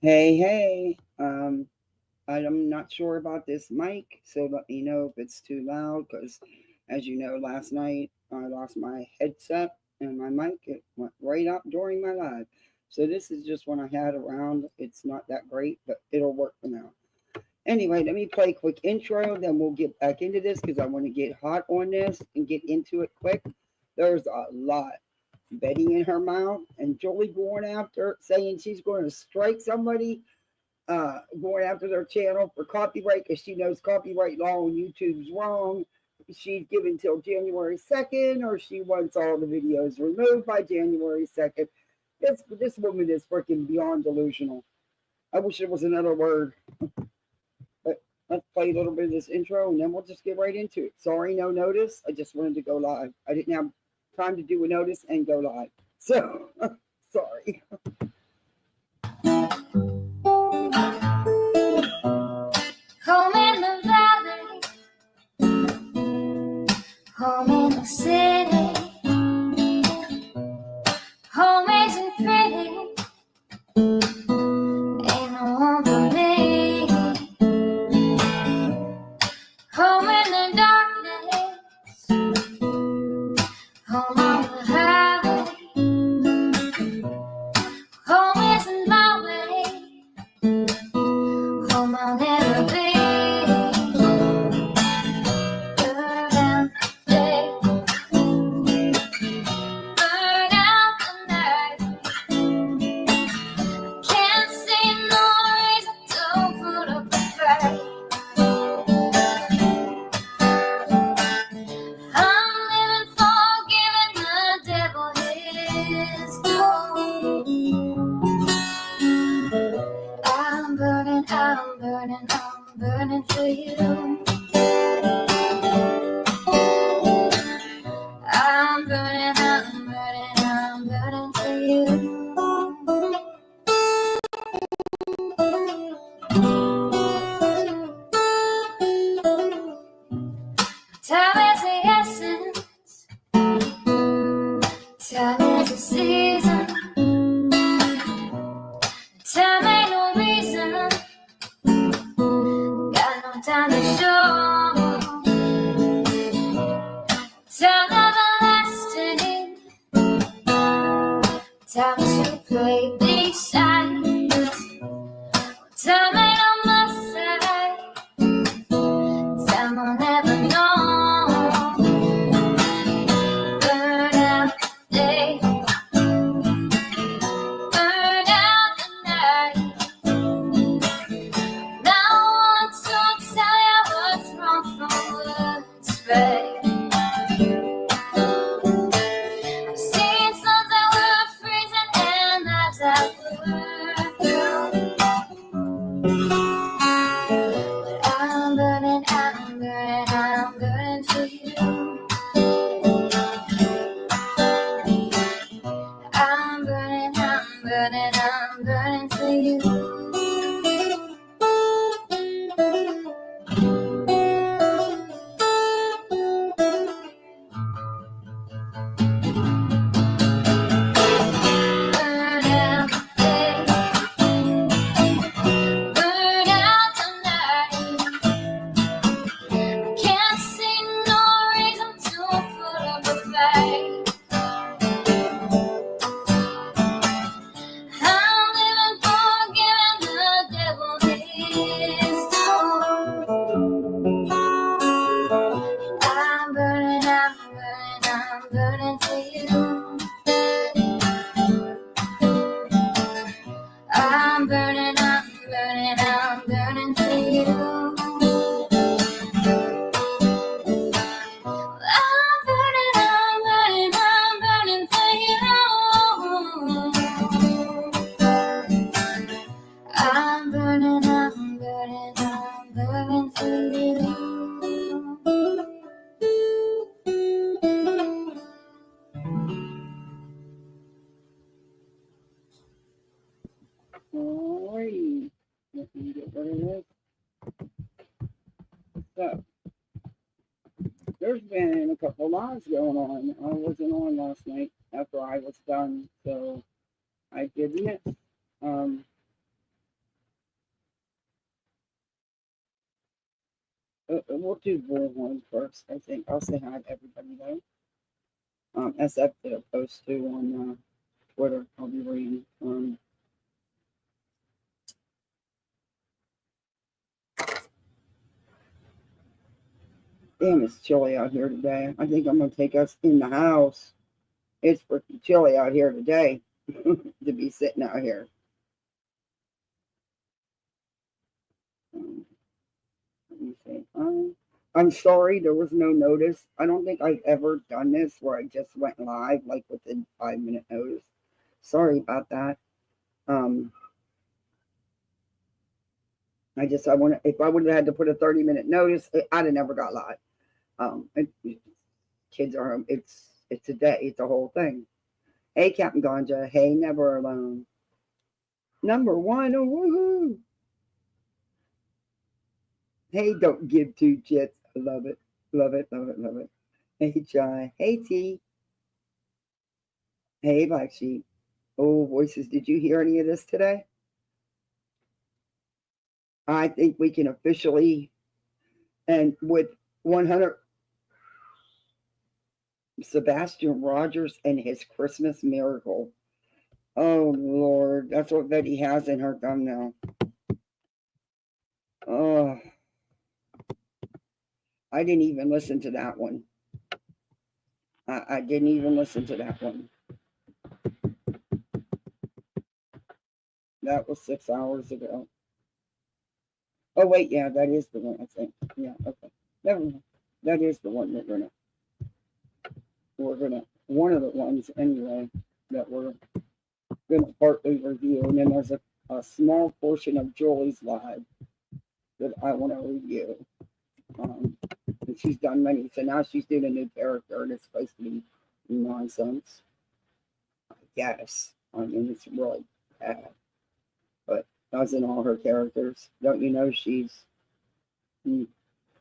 Hey, hey. I'm not sure about this mic, so let me know if it's too loud. Because, as you know, last night I lost my headset and my mic. It went right up during my live. So this is just one I had around. It's not that great, but it'll work for now. Anyway, let me play a quick intro, then we'll get back into this because I want to get hot on this and get into it quick. There's a lot. Betty in her mouth and Jolie going after saying she's going to strike somebody, going after their channel for copyright because she knows copyright law on YouTube's wrong. She's given till January 2nd, or she wants all the videos removed by January 2nd. This woman is freaking beyond delusional. I wish there was another word. But let's play a little bit of this intro and then we'll just get right into it. Sorry, no notice. I just wanted to go live. I didn't have time to do a notice and go live. So, sorry. Home in the valley, home in the city, home isn't pretty, ain't no home for me. Home in the darkness, home on the highway, home isn't my way, home I'll never be. Burn out the day, burn out the night. Can't see no reason to put up a fight. I'm living for giving the devil his due. I'm burning, I'm burning, I'm burning for you. I'm burning, I'm burning, I'm burning for you. Time is the essence, time is the season, time ain't no reason, got no time to show. Time everlasting, time to play these sides. Time ain't on my side, time I'll never know. Burn out the day, burn out the night. Now I want to tell you what's wrong from what's right. I've seen suns that were freezing and nights that were blue. But I'm burning, I'm burning, I'm burning for you. I'm burning, I'm burning, I'm burning for you. Burn out the day, burn out the night. Can't see no reason to put up a fight. I'm living for giving the devil his due. I'm burning, I'm burning, I'm burning for you. I'm burning, I'm burning, I'm burning for you. I'm burning, I'm burning, I'm burning for you. I'm burning, I'm burning, I'm burning for you. Alrighty. Let me get rid of this. So, there's been a couple lives going on. I wasn't on last night after I was done, so I did miss. we'll do Bullhorn first. I think I'll say hi to everybody though. SF did a post too on Twitter. I'll be reading. Damn, it's chilly out here today. I think I'm gonna take us in the house. It's pretty chilly out here today to be sitting out here. Let me see. I'm sorry, there was no notice. I don't think I've ever done this where I just went live like within 5 minute notice. Sorry about that. I want if I would have had to put a 30-minute notice, I'd have never got live. Kids are home. It's a day. It's a whole thing. Hey, Captain Ganja. Hey, Never Alone. Number one. Oh, woohoo. Hey, don't give two jets. I love it. Love it. Love it. Love it. Hey, Jai. Hey, T. Hey, Black Sheep. Oh, voices. Did you hear any of this today? I think we can officially, and with 100, Sebastian Rogers and his Christmas miracle. Oh, Lord. That's what Betty has in her thumbnail. Oh, I didn't even listen to that one. I didn't even listen to that one. That was 6 hours ago. Oh, wait, yeah, that is the one, I think. Yeah, okay. Never mind. That is the one that one of the ones anyway, that we're going to partly review. And then there's a small portion of Julie's live that I want to review. And she's done many, so now she's doing a new character and it's supposed to be nonsense. I guess. I mean, it's really bad. But doesn't all her characters. Don't you know she's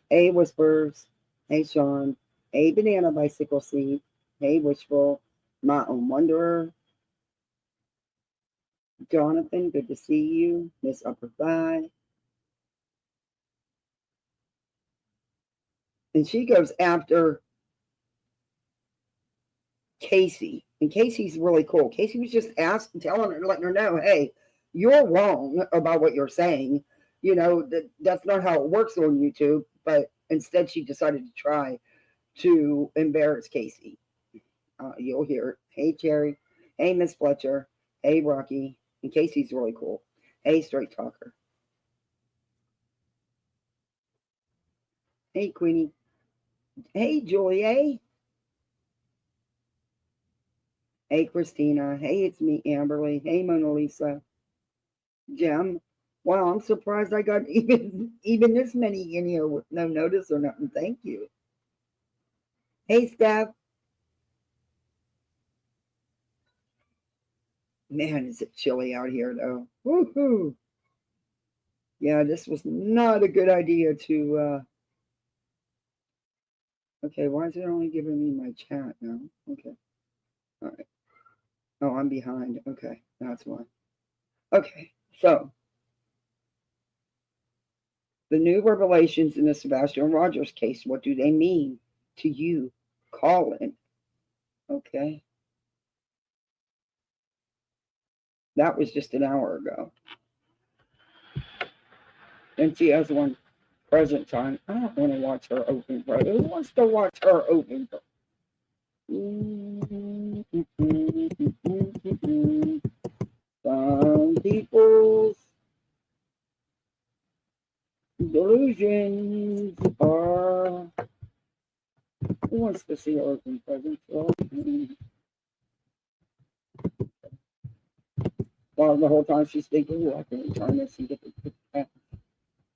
Hey Whispers, hey Sean, hey Banana Bicycle Seat, hey Wishful, My Own Wanderer, Jonathan, good to see you, Miss Upper Thigh. And she goes after Casey. And Casey's really cool. Casey was just asking, telling her, letting her know, hey, you're wrong about what you're saying. You know, that's not how it works on YouTube. But instead, she decided to try to embarrass Casey. You'll hear it. Hey, Cherry. Hey, Miss Fletcher. Hey, Rocky. And Casey's really cool. Hey, Straight Talker. Hey, Queenie. Hey, Julie. Hey, Christina. Hey, it's me, Amberly. Hey, Mona Lisa. Jem. Wow, I'm surprised I got even this many in here with no notice or nothing. Thank you. Hey, Steph. Man, is it chilly out here, though. Woohoo. Yeah, this was not a good idea to... Okay, why is it only giving me my chat now? Okay. All right. Oh, I'm behind. Okay, that's why. Okay, so the new revelations in the Sebastian Rogers case, what do they mean to you, Colin? Okay. That was just an hour ago. And she has one present time. I don't want to watch her open. Who wants to watch her open? Some people's delusions are. Who wants to see her open presents? Well, the whole time she's thinking, well, I can return this and get the cat.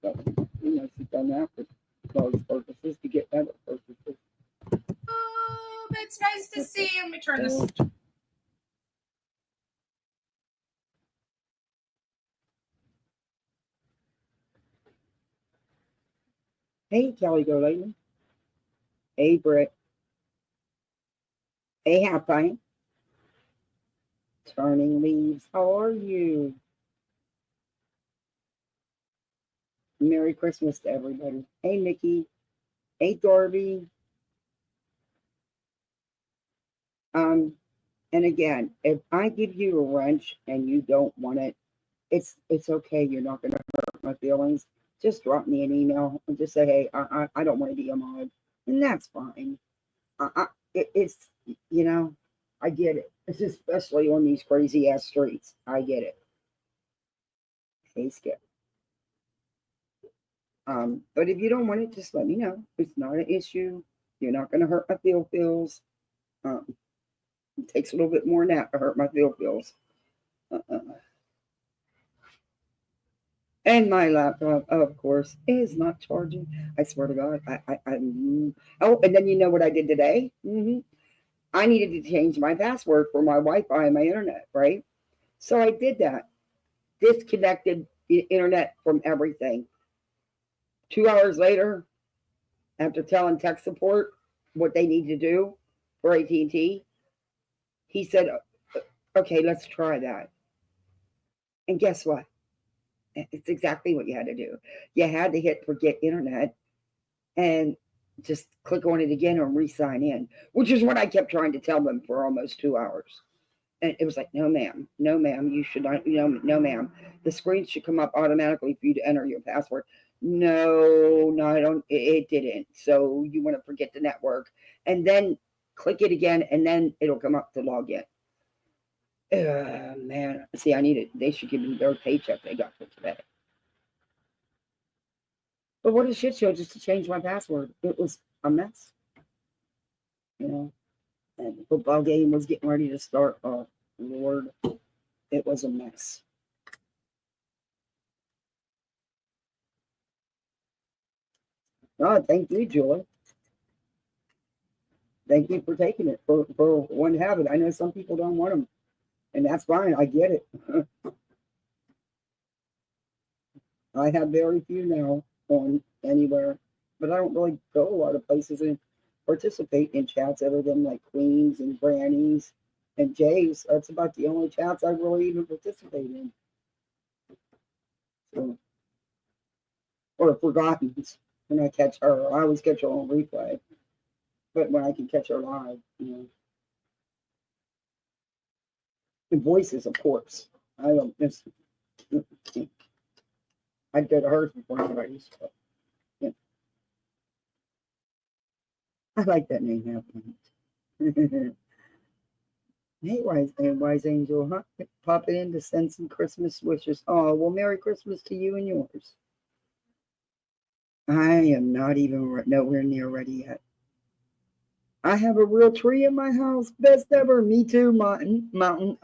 So, you know, she's done that for those purposes to get better purposes. It's nice to see you. Let me turn this. Hey, Kelly Go Lady. Hey, Britt. Hey, Happy. Turning Leaves. How are you? Merry Christmas to everybody. Hey, Mickey. Hey, Darby. And again, if I give you a wrench and you don't want it, it's okay. You're not going to hurt my feelings. Just drop me an email and just say, hey, I don't want to be a mod, and that's fine. It's I get it. It's especially on these crazy ass streets. I get it. Hey, Skip. But if you don't want it, just let me know. It's not an issue. You're not going to hurt my feels. It takes a little bit more than that to hurt my feels. And my laptop, of course, is not charging. I swear to God. Oh, and then you know what I did today? I needed to change my password for my Wi-Fi and my internet, right? So I did that. Disconnected the internet from everything. 2 hours later, after telling tech support what they need to do for AT&T, he said, okay, let's try that. And guess what? It's exactly what you had to do. You had to hit forget internet and just click on it again and re-sign in, which is what I kept trying to tell them for almost 2 hours. And it was like, no, ma'am, you should not, no, ma'am. The screen should come up automatically for you to enter your password. No, I don't. It didn't. So you want to forget the network and then click it again, and then it'll come up to log in. Man, see, I need it. They should give me their paycheck they got for today. But what a shit show just to change my password. It was a mess. And the football game was getting ready to start. Oh, Lord, it was a mess. Oh, thank you, Julie. Thank you for taking it for one habit. I know some people don't want them, and that's fine. I get it. I have very few now on anywhere, but I don't really go a lot of places and participate in chats other than like Queens and Grannies and Jay's. That's about the only chats I really even participate in. So, or Forgottens when I catch her. I always catch her on replay, but when I can catch her live, The Voice is a corpse. I don't miss. I'd go to hers before anybody's. Yeah. I like that name, happening. Hey, wise angel, huh? Pop it in to send some Christmas wishes. Oh, well, Merry Christmas to you and yours. I am not even nowhere near ready yet. I have a real tree in my house. Best ever. Me too, Mountain.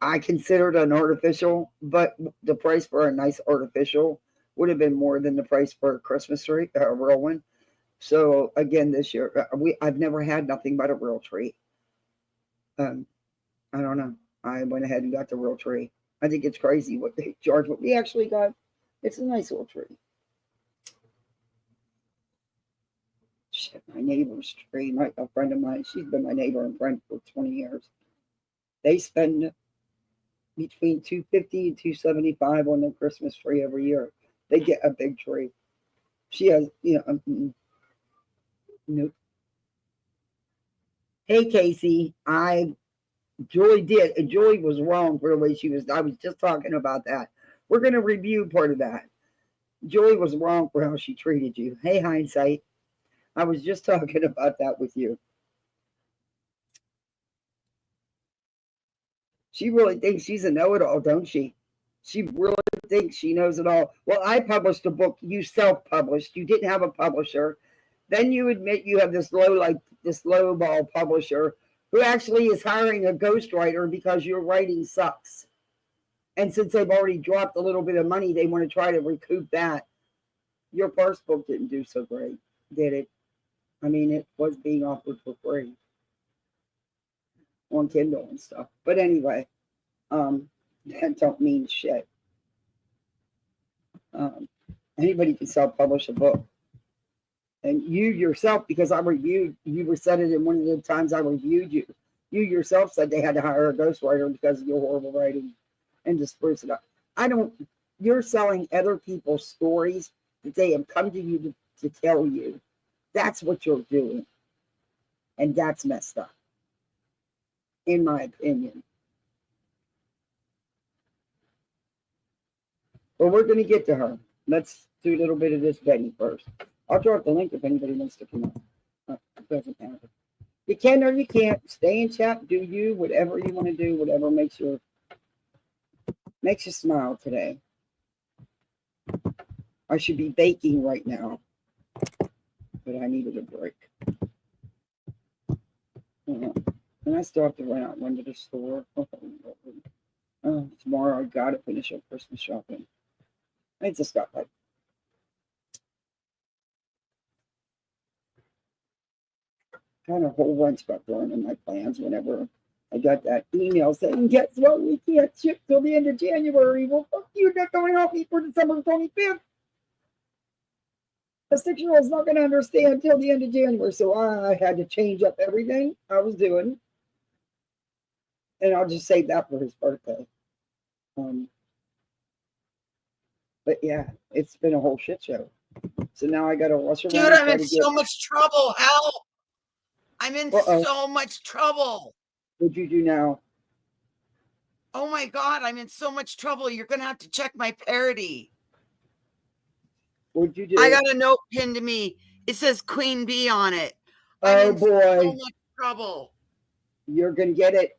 I considered an artificial, but the price for a nice artificial would have been more than the price for a Christmas tree, a real one. So again, this year I've never had nothing but a real tree. I don't know. I went ahead and got the real tree. I think it's crazy what they charge. What we actually got, it's a nice little tree. Shit, my neighbor's tree. A friend of mine, she's been my neighbor and friend for 20 years. They spend between $250 and $275 on their Christmas tree every year. They get a big tree. She has, nope. Hey, Casey, Julie did, and Julie was wrong for the way she was. I was just talking about that. We're going to review part of that. Julie was wrong for how she treated you. Hey, hindsight. I was just talking about that with you. She really thinks she's a know-it-all, don't she? She really thinks she knows it all. Well, I published a book. You self-published. You didn't have a publisher. Then you admit you have this lowball publisher who actually is hiring a ghostwriter because your writing sucks. And since they've already dropped a little bit of money, they want to try to recoup that. Your first book didn't do so great, did it? I mean, it was being offered for free on Kindle and stuff. But anyway, that don't mean shit. Anybody can self-publish a book. And you yourself, because you were said it in one of the times I reviewed you. You yourself said they had to hire a ghostwriter because of your horrible writing and to spruce it up. You're selling other people's stories that they have come to you to tell you. That's what you're doing. And that's messed up, in my opinion. But we're going to get to her. Let's do a little bit of this Betty first. I'll drop the link if anybody wants to come up. It doesn't matter. You can or you can't. Stay in chat. Do you. Whatever you want to do. Whatever makes you smile today. I should be baking right now. But I needed a break. And I still have to run to the store. Tomorrow I gotta finish up Christmas shopping. I just got like kind of a whole bunch got thrown in my plans whenever I got that email saying, guess what, we can't ship till the end of January. Well, fuck you, that don't help me for December 25th. A 6-year-old's not going to understand till the end of January, so I had to change up everything I was doing. And I'll just save that for his birthday. But yeah, it's been a whole shit show. So now I got to rush around. Dude, I'm in so much trouble. Help! I'm in so much trouble. What'd you do now? Oh my God, I'm in so much trouble. You're going to have to check my parody. What'd you do? I got a note pinned to me. It says Queen Bee on it. Oh boy. So much trouble. You're going to get it.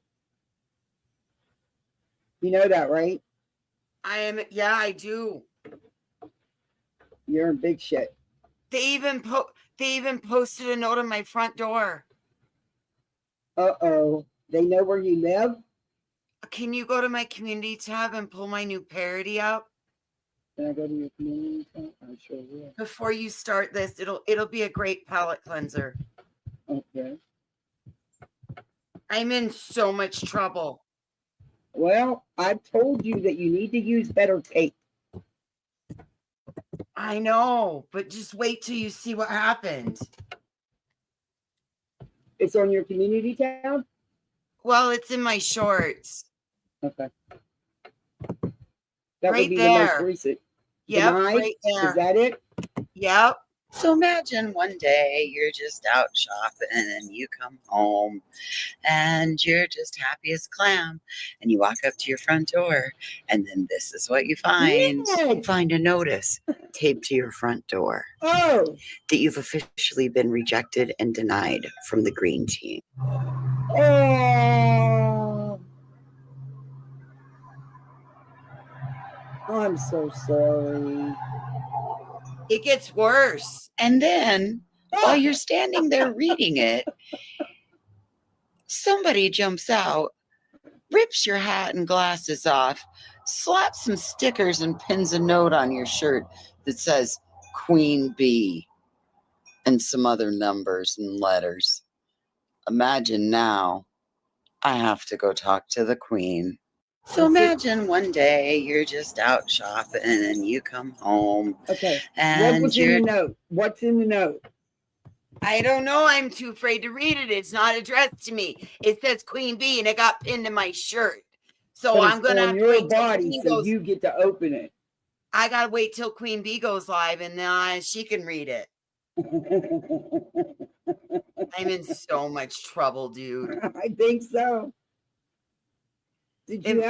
You know that, right? Yeah, I do. You're in big shit. They even posted a note on my front door. Uh-oh. They know where you live? Can you go to my community tab and pull my new parody up? Can I go to your community tab? I sure will. Before you start this, it'll be a great palate cleanser. Okay. I'm in so much trouble. Well, I've told you that you need to use better tape. I know, but just wait till you see what happened. It's on your community tab? Well, it's in my shorts. Okay. That right would be there. The most recent. Yep, Denied? right there. Is that it? Yep. So imagine one day you're just out shopping and you come home and you're just happy as clam and you walk up to your front door and then this is what you find. You find a notice taped to your front door. Oh. That you've officially been rejected and denied from the green team. Oh. I'm so sorry. It gets worse. And then, while you're standing there reading it, somebody jumps out, rips your hat and glasses off, slaps some stickers and pins a note on your shirt that says Queen Bee and some other numbers and letters. Imagine now I have to go talk to the Queen. So imagine one day you're just out shopping and you come home. Okay. And what was in the note? What's in the note? I don't know. I'm too afraid to read it. It's not addressed to me. It says Queen Bee and it got pinned to my shirt. So but I'm going to have to wait till Queen so you get to open it. I got to wait till Queen Bee goes live and she can read it. I'm in so much trouble, dude. I think so. Did you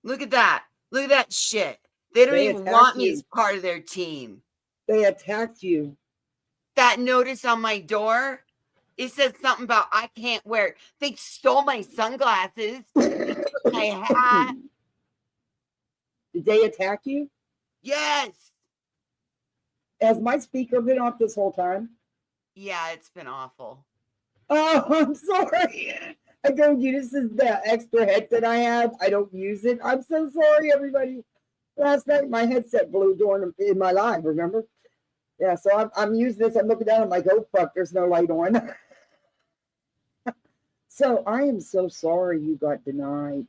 Look at that. Look at that shit. They don't even want me as part of their team. They attacked you. That notice on my door, it says something about I can't wear. They stole my sunglasses. They took my hat. Did they attack you? Yes. Has my speaker been off this whole time? Yeah, it's been awful. Oh, I'm sorry. I told you this is the extra headset I have. I don't use it. I'm so sorry, everybody. Last night my headset blew during in my live, remember? Yeah, so I'm using this. I'm looking down. I'm like, oh, fuck, there's no light on. So I am so sorry you got denied.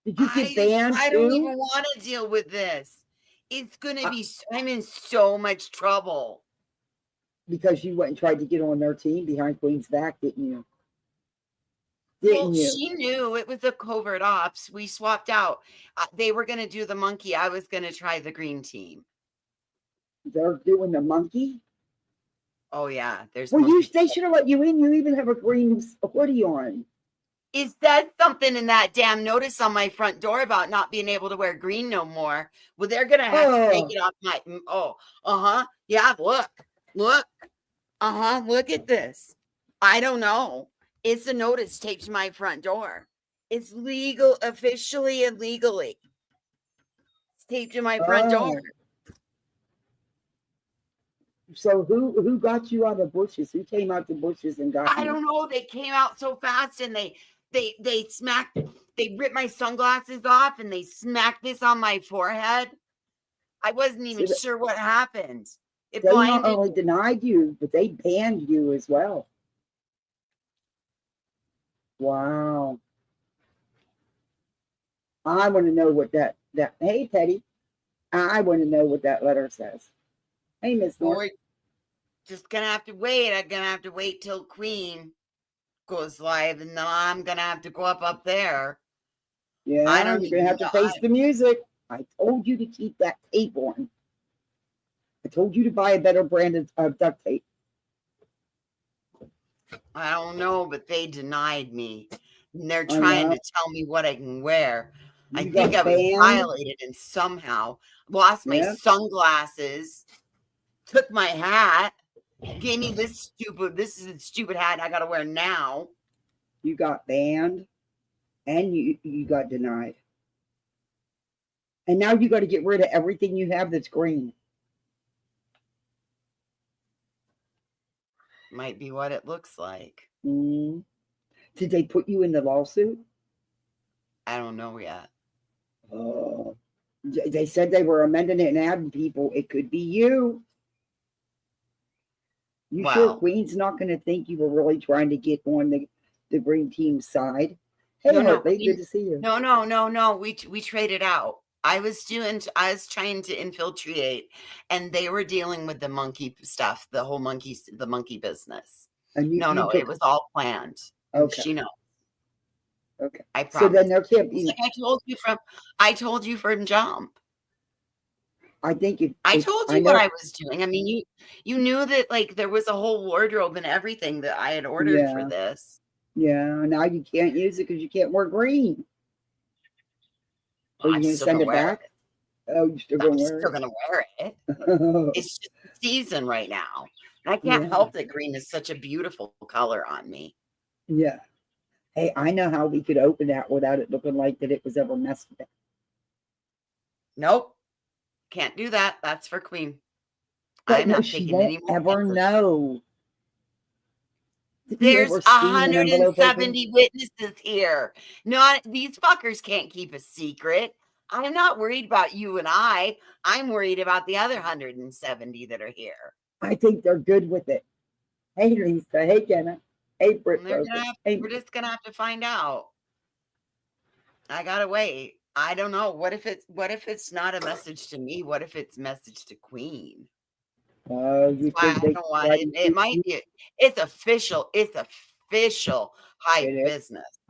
Did you get banned? I don't even want to deal with this. It's going to be, I'm in so much trouble. Because you went and tried to get on their team behind Queen's back, didn't you? Didn't you? She knew it was a covert ops. We swapped out. They were going to do the monkey. I was going to try the green team. They're doing the monkey? Oh, yeah. There's Well, monkey. they should have let you in. You even have a green hoodie on. Is that something in that damn notice on my front door about not being able to wear green no more? Well, they're going to have to take it off my... Yeah, look. Look at this. I don't know. It's a notice taped to my front door. It's legal, officially and legally. It's taped to my front door. So who got you out of the bushes? Who came out the bushes and got you? I don't know. They came out so fast and they ripped my sunglasses off and they smacked this on my forehead. I wasn't even sure what happened. They not only denied you, but they banned you as well. Wow. I want to know what that hey Teddy, I want to know what that letter says. Hey Miss North. Just gonna have to wait. I'm gonna have to wait till Queen goes live, and then I'm gonna have to go up there. Yeah, you're gonna have to face the music. I told you to keep that tape on. I told you to buy a better brand of duct tape. I don't know, but they denied me. And they're trying to tell me what I can wear. I think I was violated and somehow lost my sunglasses, took my hat, gave me this is a stupid hat I gotta wear now. You got banned and you got denied. And now you got to get rid of everything you have that's green. Might be what it looks like. Did they put you in the lawsuit? I don't know yet. They said they were amending it and adding people. It could be you. You sure Queen's not going to think you were really trying to get on the green team's side? Hey, no, good to see you. No. We traded out. I was trying to infiltrate, and they were dealing with the monkey stuff, the monkey business. It was all planned. Okay. She knows. Okay. I promise. So then there can't be. Like I told you from jump. I think I told you what I was doing. I mean, you knew that like there was a whole wardrobe and everything that I had ordered for this. Yeah. Now you can't use it because you can't wear green. Are you going to send it back? Oh, you're still going to wear it? I'm still going to wear it. It's just the season right now. I can't help that green is such a beautiful color on me. Yeah. Hey, I know how we could open that without it looking like that it was ever messed with. Nope. Can't do that. That's for Queen. But I'm not taking any more. Ever know. There's 170 witnesses here. These fuckers can't keep a secret. I'm not worried about you and I. I'm worried about the other 170 that are here. I think they're good with it. Hey, Lisa. Hey, Jenna. Hey, Britt. We're just gonna have to find out. I gotta wait. I don't know. What if it's not a message to me? What if it's a message to Queen? It might be. It's official. It's official hype business.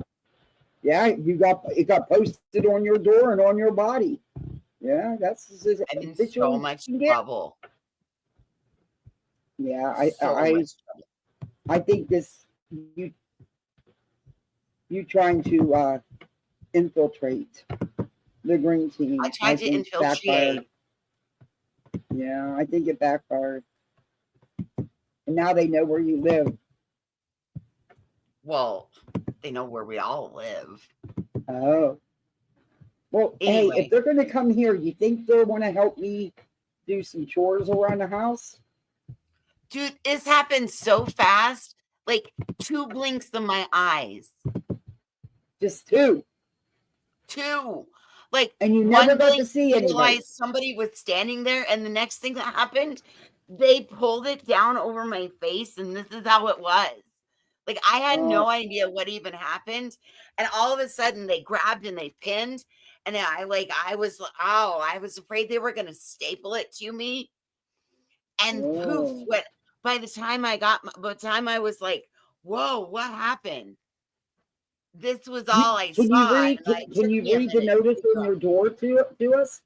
Yeah, it got posted on your door and on your body. Yeah, that's I'm in so much trouble. Yeah, I think this you trying to infiltrate the green team. I tried to infiltrate. Backfired. Yeah, I think it backfired. And now they know where you live. Well, they know where we all live. Oh. Well, anyway. Hey, if they're going to come here, you think they'll want to help me do some chores around the house? Dude, this happened so fast. Like 2 blinks of my eyes. Just 2. 2. Like, and you never got to see anybody. Somebody was standing there, and the next thing that happened, they pulled it down over my face, and this is how it was. Like, I had no idea what even happened, and all of a sudden, they grabbed and they pinned, and I was afraid they were going to staple it to me, and poof! By the time I was like, "Whoa, what happened?" This was all I Can you saw. read? and it Can took you me a read the minute to notice figure on out- your door to us?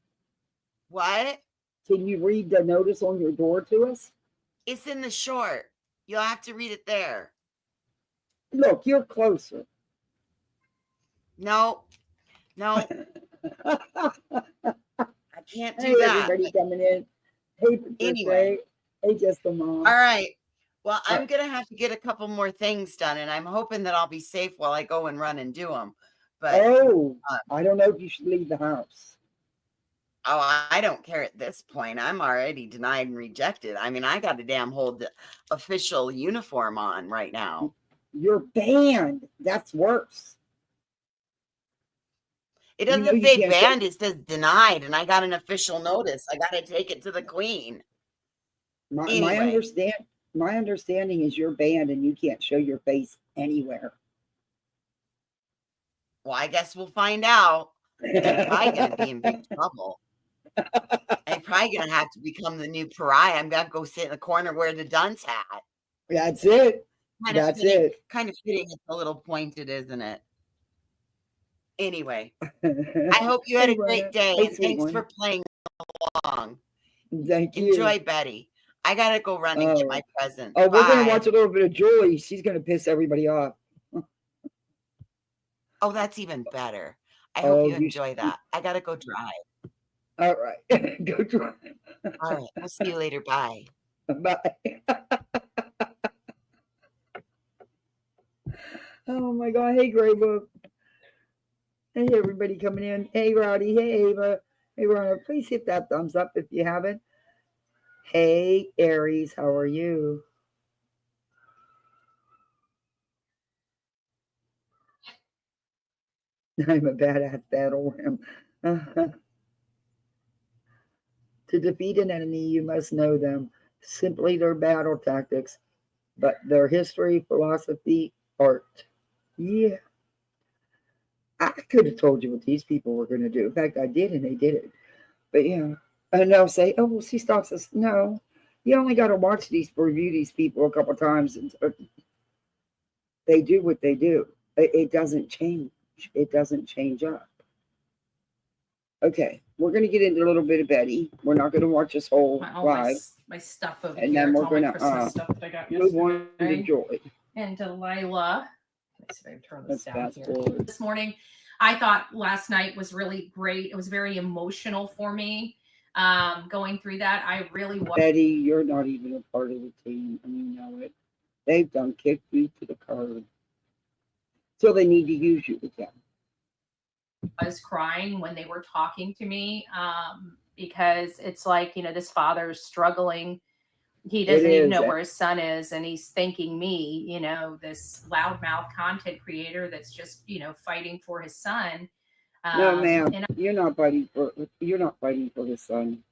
What? Can you read the notice on your door to us? It's in the short. You'll have to read it there. Look, you're closer. No, I can't do Hey, that. everybody coming in. Hey, Patricia. Anyway. Hey, just the mom. All right. Well, I'm right. going to have to get a couple more things done, and I'm hoping that I'll be safe while I go and run and do them. But I don't know if you should leave the house. I don't care at this point. I'm already denied and rejected. I mean, I got a damn whole official uniform on right now. You're banned. That's worse. It You doesn't know you say can't banned, it says denied, and I got an official notice. I got to take it to the queen. My Anyway. my understanding is you're banned and you can't show your face anywhere. Well, I guess we'll find out. And I'm probably going to be in big trouble. I'm probably going to have to become the new pariah. I'm going to go sit in the corner where the dunce hat. That's it. That's it. Kind of fitting. It's a little pointed, isn't it? Anyway, I hope you had a great day, and thanks for playing along. Thank you. Enjoy Betty. I got to go run and get my present. Oh, we're going to watch a little bit of Julie. She's going to piss everybody off. Oh, that's even better. I hope you enjoy that. I got to go drive. All right. Go drive. All right. I'll see you later. Bye. Bye. Oh, my God. Hey, Gray Book. Hey, everybody coming in. Hey, Rowdy. Hey, Ava. Hey, Rona. Please hit that thumbs up if you haven't. Hey, Aries. How are you? I'm a badass battle ram. To defeat an enemy, you must know them. Simply their battle tactics, but their history, philosophy, art. Yeah. I could have told you what these people were going to do. In fact, I did, and they did it. But yeah. And they'll say, oh, well, she stalks us. No. You only got to watch review these people a couple times. And they do what they do. It doesn't change. It doesn't change up. Okay, we're going to get into a little bit of Betty. We're not going to watch this whole live. My stuff over and here. then we're going to Christmas stuff that I got move on to Joy. And Delilah. Let's see if I can turn this down fast here. forward. This morning, I thought last night was really great. It was very emotional for me. Going through that, I really was. Betty, you're not even a part of the team, and you know it. They've done kicked you to the curb. So they need to use you again. Was crying when they were talking to me because it's like, this father's struggling. He doesn't even know where his son is, and he's thanking me, this loudmouth content creator that's just, fighting for his son. No, ma'am, you're not fighting for his son.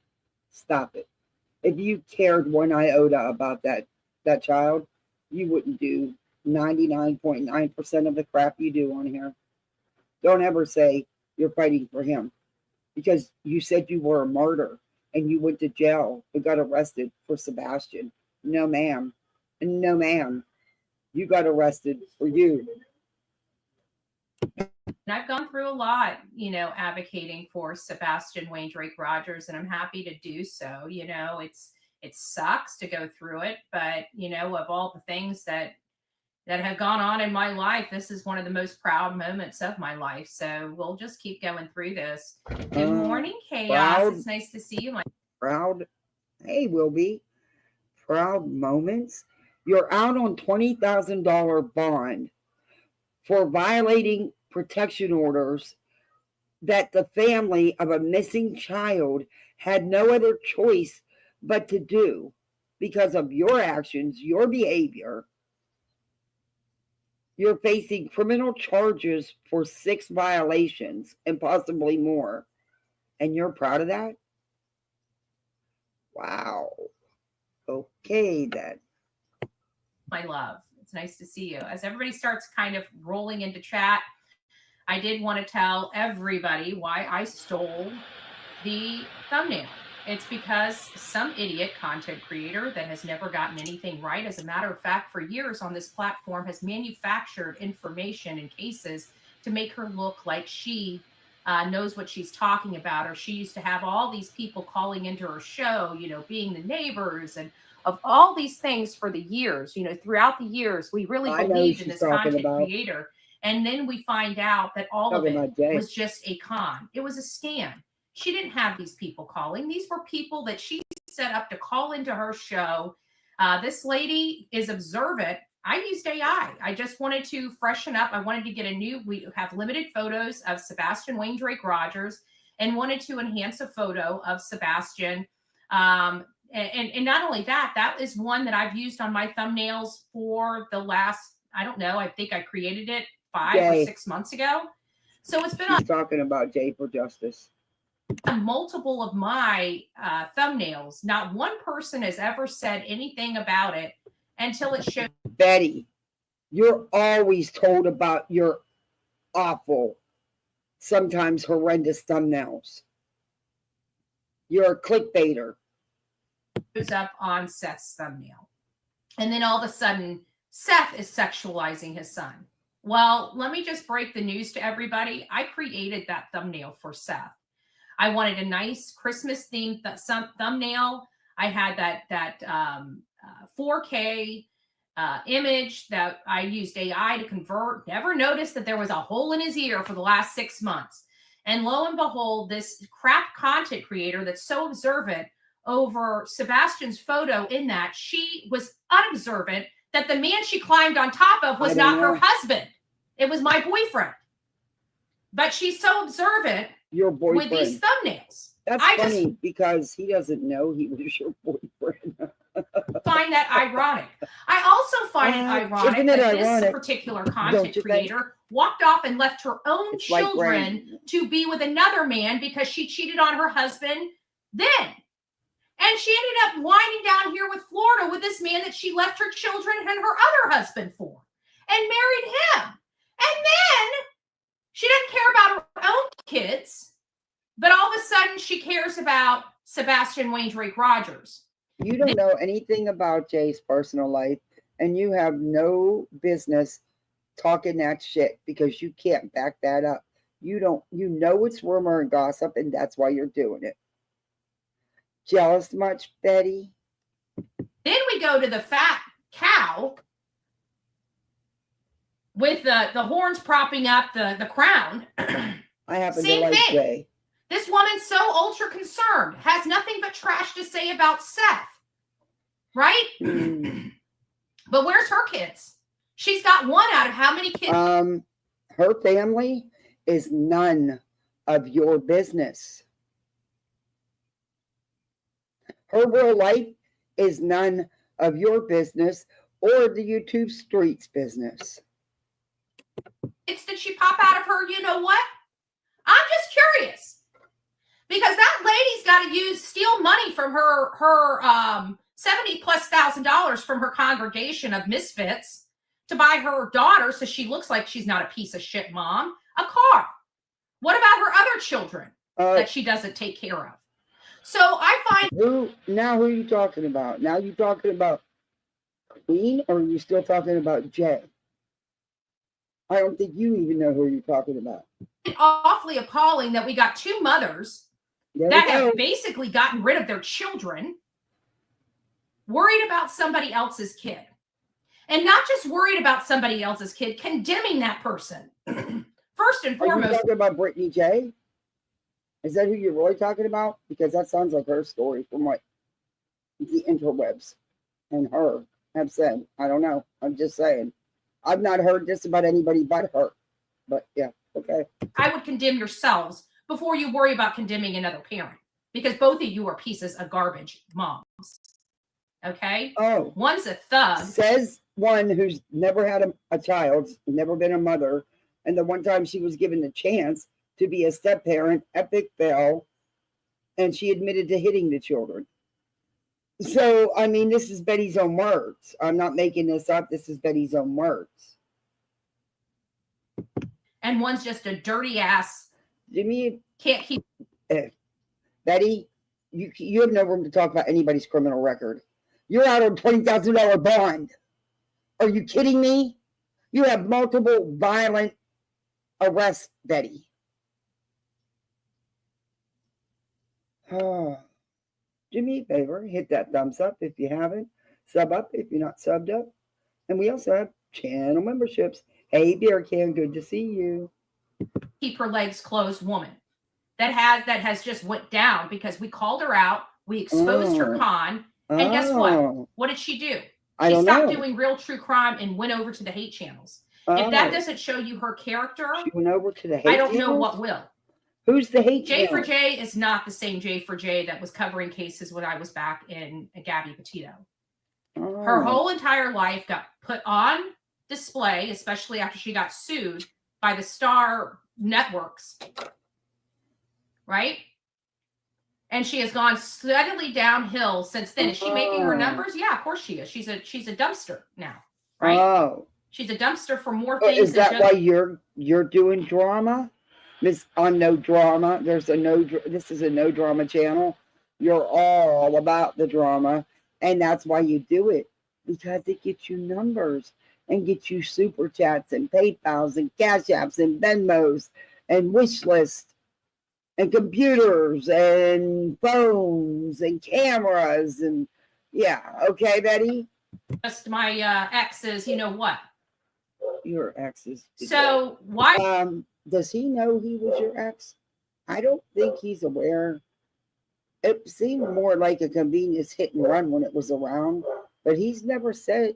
Stop it. If you cared one iota about that child, you wouldn't do 99.9% of the crap you do on here. Don't ever say you're fighting for him, because you said you were a martyr and you went to jail and got arrested for Sebastian. No, ma'am. No, ma'am. You got arrested for you. And I've gone through a lot, advocating for Sebastian Wayne Drake Rogers, and I'm happy to do so. It sucks to go through it, but of all the things that have gone on in my life, this is one of the most proud moments of my life. So we'll just keep going through this. Good morning, Chaos. Proud, it's nice to see you. Proud. Hey, Wilby. Proud moments. You're out on $20,000 bond for violating protection orders that the family of a missing child had no other choice but to do because of your actions, your behavior. You're facing criminal charges for 6 violations and possibly more. And you're proud of that? Wow. Okay, then. My love, it's nice to see you. As everybody starts kind of rolling into chat, I did want to tell everybody why I stole the thumbnail. It's because some idiot content creator that has never gotten anything right, as a matter of fact, for years on this platform, has manufactured information and cases to make her look like she knows what she's talking about, or she used to have all these people calling into her show, being the neighbors and of all these things for the years, throughout the years, we really I know believed in she's this talking content about. creator. And then we find out that all of Talking it about Jay. was just a con. It was a scam. She didn't have these people calling. These were people that she set up to call into her show. This lady is observant. I used AI. I just wanted to freshen up. I wanted to get we have limited photos of Sebastian Wayne Drake Rogers and wanted to enhance a photo of Sebastian. And not only that, that is one that I've used on my thumbnails for the last, I don't know, I think I created it 5 or 6 months ago. So it's been She's talking about Jay for Justice. on multiple of my thumbnails. Not one person has ever said anything about it until it showed. Betty, you're always told about your awful, sometimes horrendous thumbnails. You're a clickbaiter. Up on Seth's thumbnail. And then all of a sudden, Seth is sexualizing his son. Well, let me just break the news to everybody. I created that thumbnail for Seth. I wanted a nice Christmas themed thumbnail. I had that 4K image that I used AI to convert. Never noticed that there was a hole in his ear for the last 6 months. And lo and behold, this crap content creator that's so observant over Sebastian's photo in that, she was unobservant that the man she climbed on top of was not her husband. It was my boyfriend. But she's so observant your boyfriend with these thumbnails. That's funny because he doesn't know he was your boyfriend. Find that ironic. I also find it ironic that this particular content creator walked off and left her own children to be with another man because she cheated on her husband then. And she ended up winding down here with Florida with this man that she left her children and her other husband for and married him. And then she doesn't care about her own kids, but all of a sudden she cares about Sebastian Wayne Drake Rogers. You don't know anything about Jay's personal life, and you have no business talking that shit because you can't back that up. You know it's rumor and gossip, and that's why you're doing it. Jealous much, Betty? Then we go to the fat cow with the horns propping up the crown. I happen to like Jay. This woman's so ultra concerned, has nothing but trash to say about Seth, right? But where's her kids? She's got one out of how many kids? Her family is none of your business. Her real life is none of your business or the YouTube streets business. Did she pop out of her? You know what? I'm just curious. Because that lady's got to steal money from her $70,000+ from her congregation of misfits to buy her daughter, so she looks like she's not a piece of shit mom, a car. What about her other children that she doesn't take care of? So I find who are you talking about? Now you talking about Queen, or are you still talking about Jay? I don't think you even know who you're talking about. Awfully appalling that we got two mothers that have basically gotten rid of their children, worried about somebody else's kid. And not just worried about somebody else's kid, condemning that person. First and foremost. Are you talking about Brittany J? Is that who you're really talking about? Because that sounds like her story from what the interwebs and her have said. I don't know. I'm just saying. I've not heard this about anybody but her. But yeah, okay. I would condemn yourselves before you worry about condemning another parent, because both of you are pieces of garbage moms. Okay? Oh. One's a thug. Says one who's never had a child, never been a mother, and the one time she was given the chance to be a step-parent, epic fail, and she admitted to hitting the children. So, I mean, this is Betty's own words. I'm not making this up. This is Betty's own words. And one's just a dirty ass. Jimmy can't keep. Betty, you have no room to talk about anybody's criminal record. You're out on $20,000 bond. Are you kidding me? You have multiple violent arrests, Betty. Do me a favor, hit that thumbs up if you haven't. Sub up if you're not subbed up. And we also have channel memberships. Hey, Beer Can, good to see you. Keep her legs closed woman that has just went down because we called her out. We exposed her con. And guess what? What did she do? She stopped doing real true crime and went over to the hate channels. If that doesn't show you her character, she went over to the hate I don't channels? know what will. Who's the hate J for channel? J is not the same J for J that was covering cases when I was back in Gabby Petito. Her whole entire life got put on display, especially after she got sued by the Star networks. Right? And she has gone steadily downhill since then. Is she making her numbers? Yeah, of course she is. She's a dumpster now, right? Oh. She's a dumpster for more things. Is that why you're doing drama? Miss on No Drama. This is a no drama channel. You're all about the drama, and that's why you do it, because it gets you numbers and gets you super chats and PayPals and Cash Apps and Venmos and wish lists and computers and phones and cameras and yeah. Okay, Betty. Just my exes. You know what? Your exes. So why? Does he know he was your ex? I don't think he's aware. It seemed more like a convenience hit and run when it was around, but he's never said.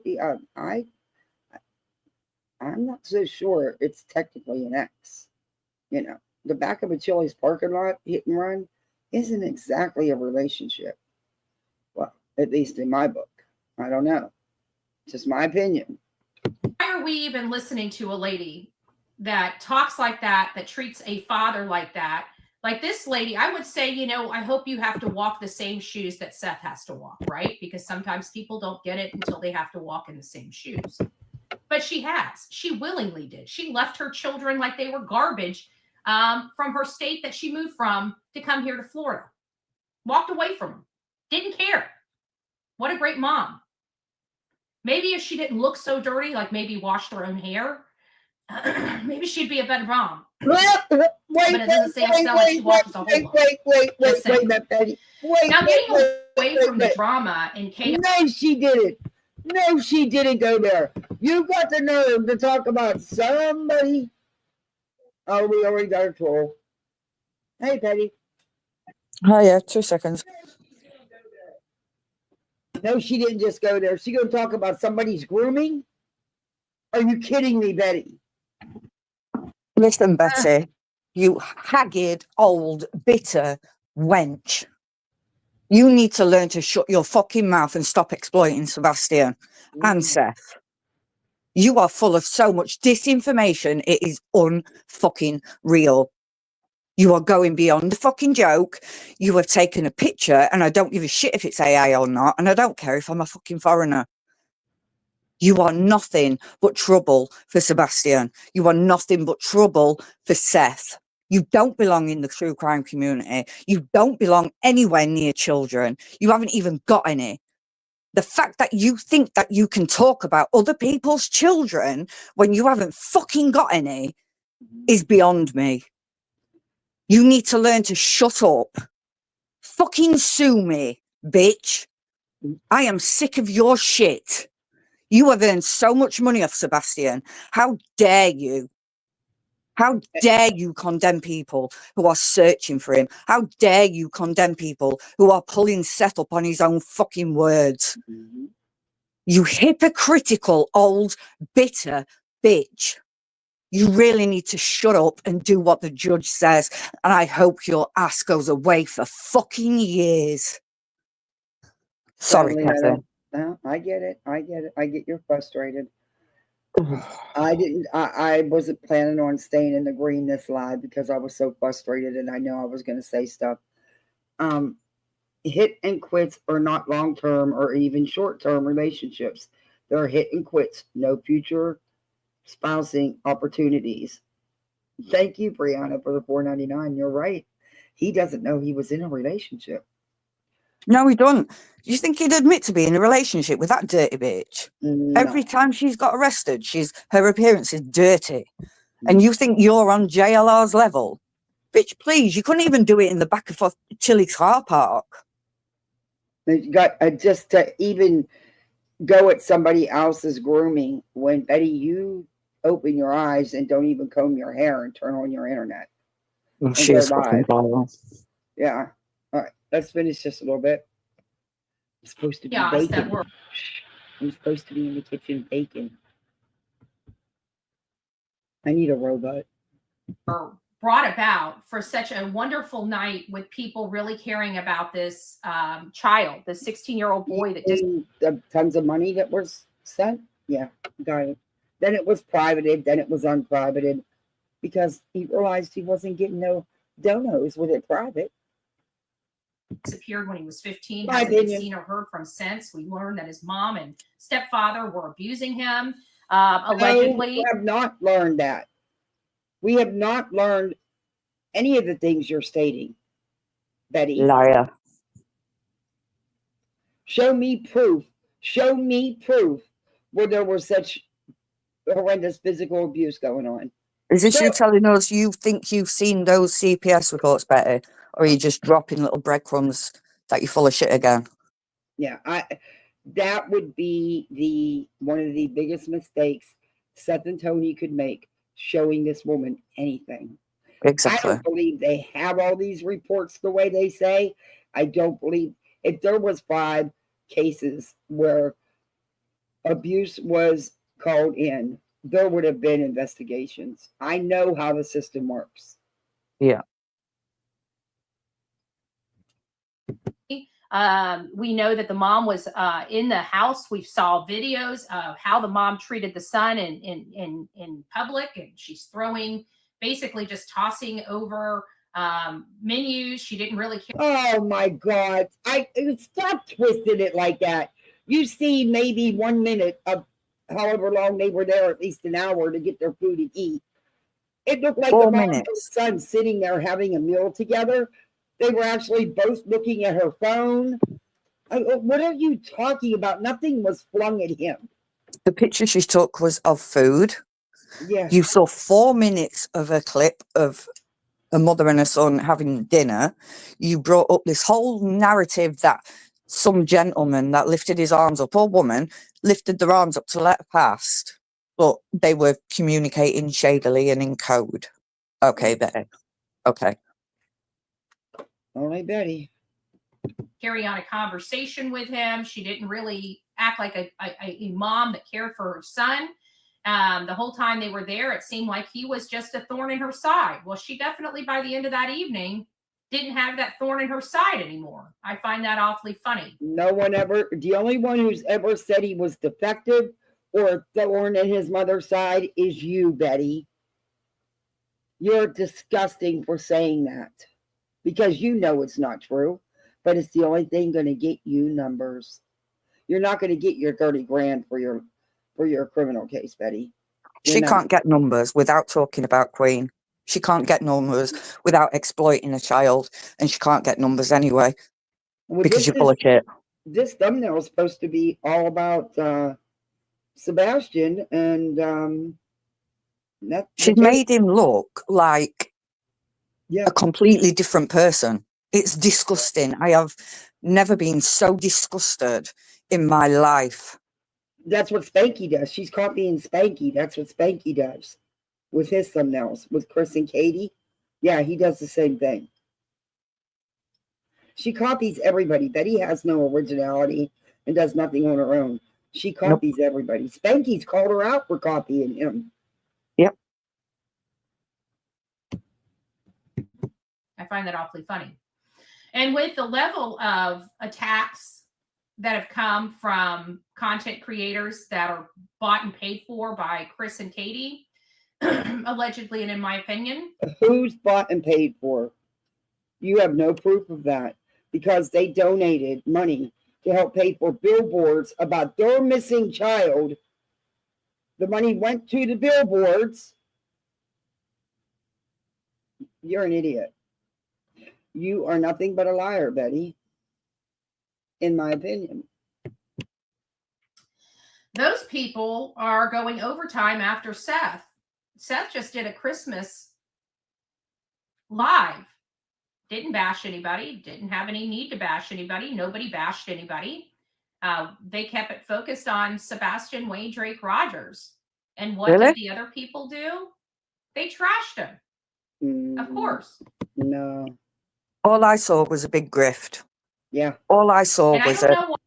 I'm not so sure it's technically an ex. You know, the back of a Chili's parking lot hit and run isn't exactly a relationship. Well, at least in my book. I don't know. Just my opinion. Why are we even listening to a lady that talks like that treats a father like that? Like this lady, I would say, you know, I hope you have to walk the same shoes that Seth has to walk, right? Because sometimes people don't get it until they have to walk in the same shoes. But she has. She willingly did. She left her children like they were garbage from her state that she moved from to come here to Florida. Walked away from them. Didn't care. What a great mom. Maybe if she didn't look so dirty, like maybe washed her own hair, maybe she'd be a better mom. Wait, Betty. Now getting away from the drama and chaos. No, she didn't. No, she didn't go there. You got the nerve to talk about somebody. Oh, we already got a troll. Hey, Betty. Oh, yeah, 2 seconds. No, she didn't just go there. She gonna talk about somebody's grooming? Are you kidding me, Betty? Listen, Betty, you haggard, old, bitter wench. You need to learn to shut your fucking mouth and stop exploiting Sebastian and Seth. You are full of so much disinformation. It is unfucking real. You are going beyond the fucking joke. You have taken a picture, and I don't give a shit if it's AI or not, and I don't care if I'm a fucking foreigner. You are nothing but trouble for Sebastian. You are nothing but trouble for Seth. You don't belong in the true crime community. You don't belong anywhere near children. You haven't even got any. The fact that you think that you can talk about other people's children when you haven't fucking got any is beyond me. You need to learn to shut up. Fucking sue me, bitch. I am sick of your shit. You have earned so much money off Sebastian. How dare you? How dare you condemn people who are searching for him? How dare you condemn people who are pulling Seth up on his own fucking words? You hypocritical, old, bitter bitch. You really need to shut up and do what the judge says. And I hope your ass goes away for fucking years. Sorry, Catherine. No, I get it. I get you're frustrated. I wasn't planning on staying in the green this live because I was so frustrated and I know I was going to say stuff. Hit and quits are not long-term or even short-term relationships. They're hit and quits. No future spousing opportunities. Thank you, Brianna, for the $4.99. You're right. He doesn't know he was in a relationship. No, he don't. You think he'd admit to being in a relationship with that dirty bitch? No. Every time she's got arrested, her appearance is dirty. And you think you're on JLR's level? Bitch, please, you couldn't even do it in the back of a Chili car park. You got just to even go at somebody else's grooming when, Betty, you open your eyes and don't even comb your hair and turn on your internet. Oh, she is fucking vile. Yeah. All right. Let's finish just a little bit. I'm supposed to be baking. I'm supposed to be in the kitchen baking. I need a robot. Brought about for such a wonderful night with people really caring about this child, the 16-year-old boy that just tons of money that was sent. Yeah, got it. Then it was privated. Then it was unprivated because he realized he wasn't getting no donos with it private. Disappeared when he was 15. Hasn't been seen or heard from since. We learned that his mom and stepfather were abusing him. Allegedly, we have not learned that. We have not learned any of the things you're stating, Betty. Liar. Show me proof. Show me proof where there was such horrendous physical abuse going on. Is this you telling us you think you've seen those CPS reports, Betty? Or are you just dropping little breadcrumbs that you're full of shit again? Yeah, that would be one of the biggest mistakes Seth and Tony could make, showing this woman anything. Exactly. I don't believe they have all these reports the way they say. I don't believe if there was 5 cases where abuse was called in, there would have been investigations. I know how the system works. Yeah. We know that the mom was in the house. We saw videos of how the mom treated the son in public, and she's throwing, basically just tossing over menus. She didn't really care. Oh my God! Stop twisting it like that. You see, maybe 1 minute of however long they were there, at least an hour to get their food and eat. It looked like 4 the mom minutes. and son sitting there having a meal together. They were actually both looking at her phone. What are you talking about? Nothing was flung at him. The picture she took was of food. Yeah. You saw 4 minutes of a clip of a mother and a son having dinner. You brought up this whole narrative that some gentleman that lifted his arms up, or woman, lifted their arms up to let past, but they were communicating shadily and in code. Okay, Betty. Okay. Only Betty. Carry on a conversation with him. She didn't really act like a mom that cared for her son. The whole time they were there, it seemed like he was just a thorn in her side. Well, she definitely, by the end of that evening, didn't have that thorn in her side anymore. I find that awfully funny. No one ever, the only one who's ever said he was defective or a thorn in his mother's side is you, Betty. You're disgusting for saying that because you know it's not true, but it's the only thing going to get you numbers. You're not going to get your 30 grand for your criminal case, Betty. She can't get numbers without talking about Queen. She can't get numbers without exploiting a child, and she can't get numbers anyway because you're full of shit. This thumbnail is supposed to be all about Sebastian, and she's made him look like a completely different person. It's disgusting. I have never been so disgusted in my life. That's what Spanky does. She's copying Spanky. That's what Spanky does with his thumbnails, with Chris and Katie. Yeah, he does the same thing. She copies everybody. Betty has no originality and does nothing on her own. She copies everybody. Spanky's called her out for copying him. Yep. I find that awfully funny. And with the level of attacks that have come from content creators that are bought and paid for by Chris and Katie, allegedly, and in my opinion. Who's bought and paid for? You have no proof of that because they donated money to help pay for billboards about their missing child. The money went to the billboards. You're an idiot. You are nothing but a liar, Betty. in my opinion. Those people are going overtime after Seth. Seth just did a Christmas live. Didn't bash anybody. Didn't have any need to bash anybody. Nobody bashed anybody. They kept it focused on Sebastian Wayne Drake Rogers. And what Really? did the other people do? They trashed him. Of course. No. All I saw was a big grift. Yeah. All I saw And I was don't a know why.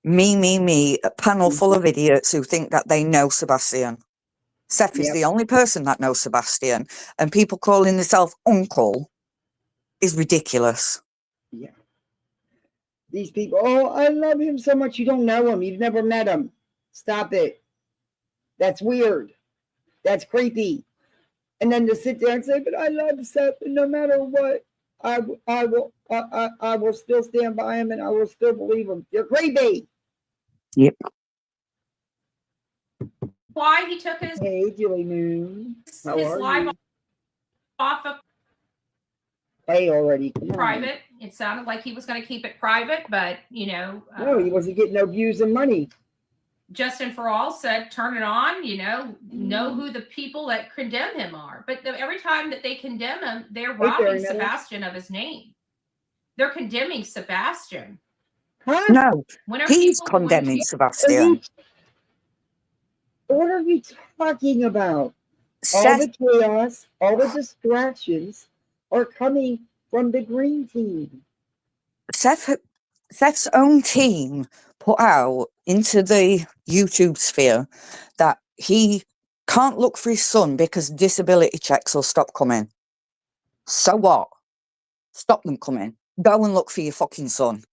me, a panel full of idiots who think that they know Sebastian. Seth is Yep. the only person that knows Sebastian, and people calling themselves uncle is ridiculous. Yeah. These people, oh, I love him so much. You don't know him. You've never met him. Stop it. That's weird. That's creepy. And then to sit there and say, but I love Seth, and no matter what, I will still stand by him and I will still believe him. You're creepy. Yep. Why he took his Hey, Julie Moon. How are live you? off of Hey, already. Come on. private. It sounded like he was going to keep it private, but No, he wasn't getting no views and money. Justin For All said, turn it on, know who the people that condemn him are. But every time that they condemn him, they're robbing Meadows. Sebastian of his name. They're condemning Sebastian. Huh? No, When are he's people going to condemning be- Sebastian. What are you talking about? All Seth, the chaos, all the distractions are coming from the green team. Seth's own team put out into the YouTube sphere that he can't look for his son because disability checks will stop coming. So what? Stop them coming. Go and look for your fucking son.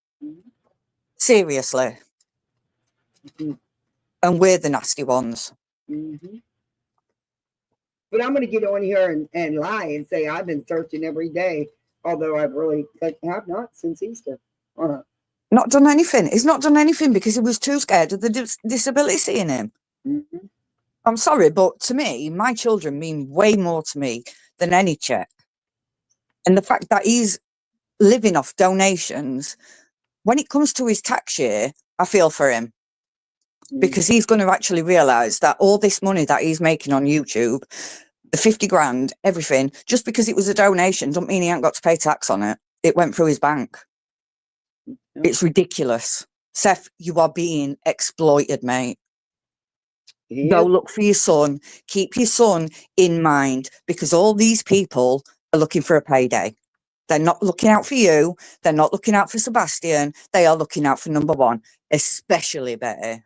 Seriously. Mhm. And we're the nasty ones. Mm-hmm. But I'm going to get on here and lie and say I've been searching every day, although I have not since Easter. Not done anything. He's not done anything because he was too scared of the disability seeing him. Mm-hmm. I'm sorry, but to me, my children mean way more to me than any check. And the fact that he's living off donations, when it comes to his tax year, I feel for him. Because he's going to actually realise that all this money that he's making on YouTube, the 50 grand, everything, just because it was a donation, don't mean he ain't got to pay tax on it. It went through his bank. Yeah. It's ridiculous. Seth, you are being exploited, mate. Go look for your son. Keep your son in mind because all these people are looking for a payday. They're not looking out for you. They're not looking out for Sebastian. They are looking out for number one, especially Betty.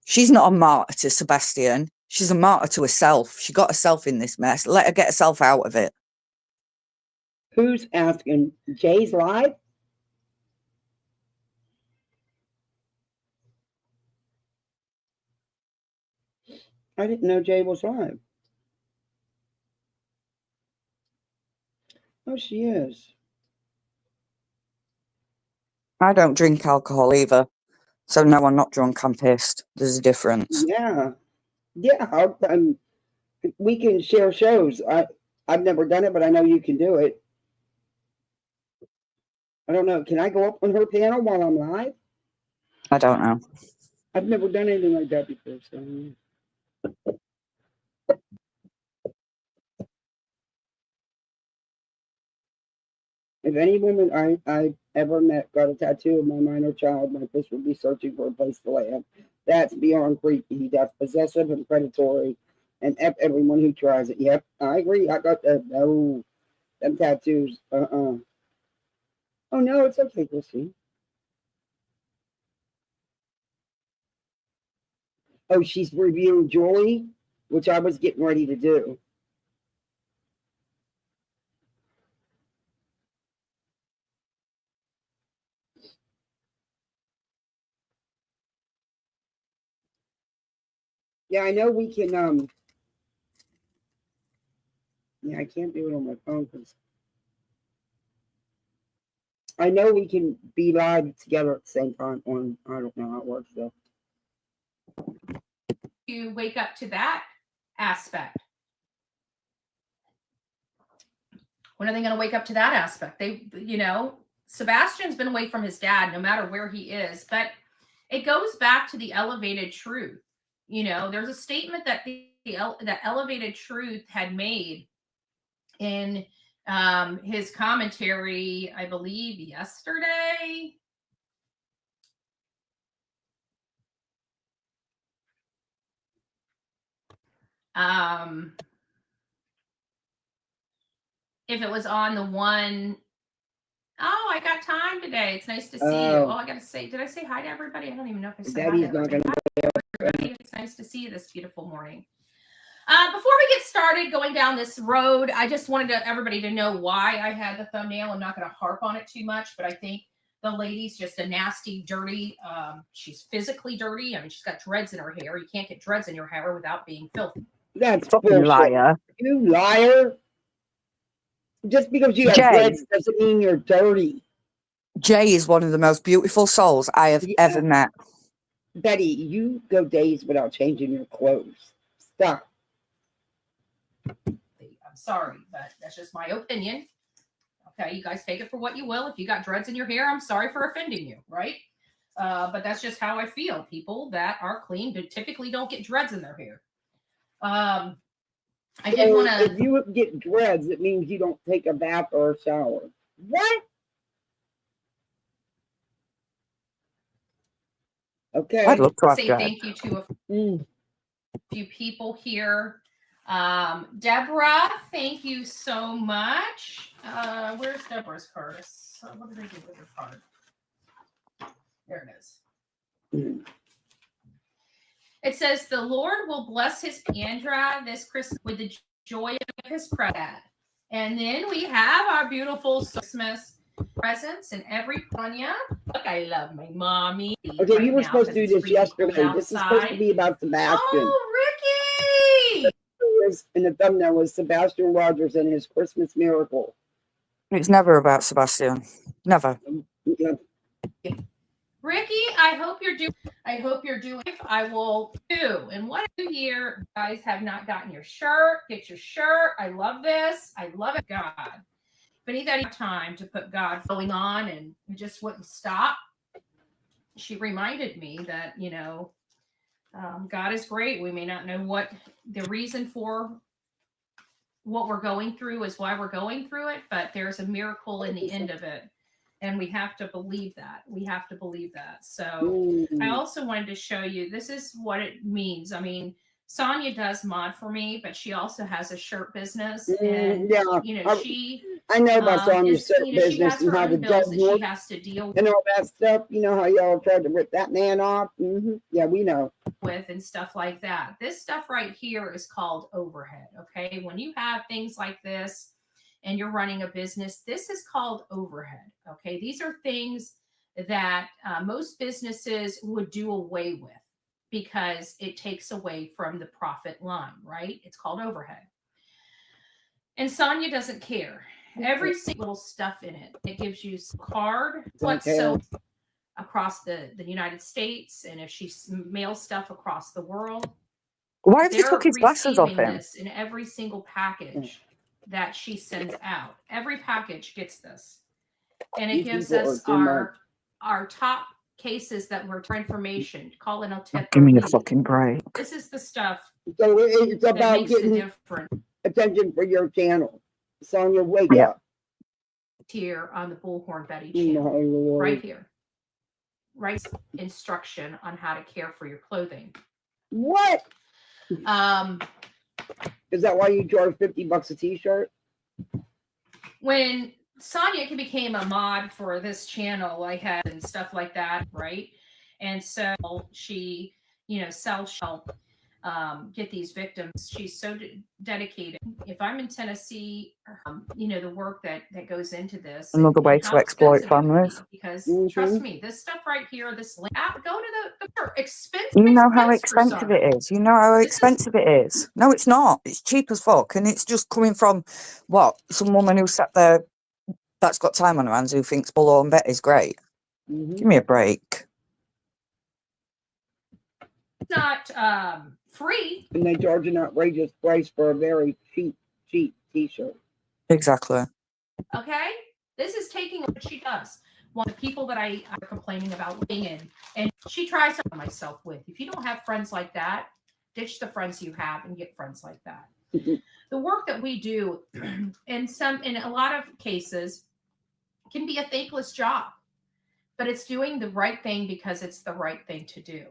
She's not a martyr to Sebastian. She's a martyr to herself. She got herself in this mess. Let her get herself out of it. Who's asking? Jay's live? I didn't know Jay was live. Oh, she is. I don't drink alcohol either. So no, I'm not drunk. I'm pissed. There's a difference. Yeah. Yeah. We can share shows. I've never done it, but I know you can do it. I don't know. Can I go up on her panel while I'm live? I don't know. I've never done anything like that before. So. If any woman I ever met got a tattoo of my minor child, my fish would be searching for a place to land. That's beyond creepy. That's possessive and predatory. And everyone who tries it. Yep, I agree. I got that. Oh, them tattoos. Oh, no, it's okay, Christine. Oh, she's reviewing Julie, which I was getting ready to do. Yeah, I know we can, yeah, I can't do it on my phone because I know we can be live together at the same time on, I don't know how it works though. You wake up to that aspect. When are they going to wake up to that aspect? They, Sebastian's been away from his dad, no matter where he is, but it goes back to the elevated truth. You know, there's a statement that that elevated truth had made in his commentary, I believe, yesterday. If it was on the one, oh, I got time today. It's nice to see you. Oh, I got to say, did I say hi to everybody? I don't even know if I said hi to everybody. It's nice to see you this beautiful morning. Before we get started going down this road, I just wanted everybody to know why I had the thumbnail. I'm not going to harp on it too much, but I think the lady's just a nasty, dirty. She's physically dirty. I mean, she's got dreads in her hair. You can't get dreads in your hair without being filthy. That's Fucking bullshit. liar. You liar. Just because you have Jay. dreads doesn't mean you're dirty. Jay is one of the most beautiful souls I have ever met. Betty, you go days without changing your clothes. Stop. I'm sorry, but that's just my opinion. Okay, you guys take it for what you will. If you got dreads in your hair, I'm sorry for offending you, right? But that's just how I feel. People that are clean typically don't get dreads in their hair. I did want to. If you get dreads, it means you don't take a bath or a shower. What? Okay. I'd love to have say dreads. thank you to a few people here. Deborah, thank you so much. Where's Deborah's card? What did I do with her card? There it is. It says, the Lord will bless his Andra this Christmas with the joy of his presence. And then we have our beautiful Christmas presents and every Tanya. Look, I love my mommy. Okay, right you were now supposed to do because this it's freezing yesterday. cold This is supposed to outside. be about Sebastian. Oh, Ricky! In the thumbnail was Sebastian Rogers and his Christmas miracle. It's never about Sebastian. Never. Yeah. Ricky, I hope you're doing. I will too. And what a year, you guys have not gotten your shirt. Get your shirt. I love this. I love it, God. But he got time to put God going on, and it just wouldn't stop. She reminded me that, you know, God is great. We may not know what the reason for what we're going through is, why we're going through it, but there's a miracle in the end of it. And we have to believe that. We have to believe that. So I also wanted to show you, this is what it means. I mean, Sonia does mod for me, but she also has a shirt business. And, yeah, you know, I know about Sonia's shirt you know, she business has and her how the own bills judge that she works has to deal and all that stuff. You know how y'all tried to rip that man off? Yeah, we know. with and stuff like that. This stuff right here is called overhead. Okay. When you have things like this and you're running a business, this is called overhead. Okay. These are things that most businesses would do away with because it takes away from the profit line, right? It's called overhead. And Sonia doesn't care. Every single little stuff in it, it gives you some card, what's so across the United States, and if she mails stuff across the world. Why have you took his glasses off him? This in every single package that she sends out. Every package gets this. And it gives us our top cases that were for information. Call it Give me a fucking break. This is the stuff. So it's that about makes getting the difference attention for your channel. Sonia, wake up. Here on the Bullhornbetty channel. Right here. Right, instruction on how to care for your clothing. What? Is that why you charge $50 a t-shirt? When Sonia became a mod for this channel, I had and stuff like that, right? And so she, you know, help get these victims. She's so dedicated. If I'm in Tennessee, you know, the work that goes into this. Another way to exploit families. Because trust me, this stuff right here, this link, go to the expensive. You know how expensive it is. You know how expensive it is. No, it's not. It's cheap as fuck. And it's just coming from, what, some woman who sat there that's got time on her hands who thinks Bullhornbetty is great. Give me a break. It's not free. And they charge an outrageous price for a very cheap t-shirt. Exactly. Okay? This is taking what she does. One of the people that I are complaining about living and she tries to myself with. If you don't have friends like that, ditch the friends you have and get friends like that. The work that we do in a lot of cases can be a thankless job, but it's doing the right thing because it's the right thing to do.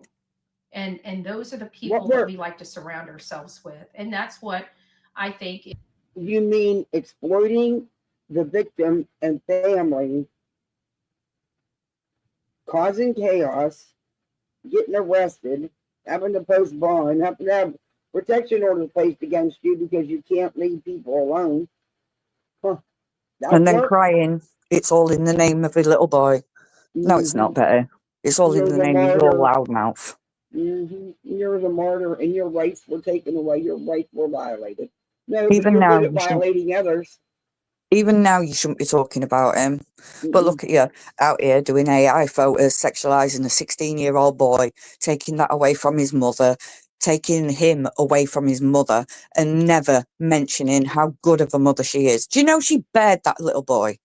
And those are the people that we like to surround ourselves with. And that's what I think. You mean exploiting the victim and family, causing chaos, getting arrested, having to post bond, having to have protection orders placed against you because you can't leave people alone. Huh. And then crying, it's all in the name of a little boy. No, it's not, Betty. It's all in the name of your loudmouth. You're the martyr, and your rights were taken away. Your rights were violated. No, Even but you're now, good at violating others. Even now, you shouldn't be talking about him. But look at you out here doing AI photos, sexualizing a 16-year-old boy, taking that away from his mother, taking him away from his mother, and never mentioning how good of a mother she is. Do you know she bared that little boy?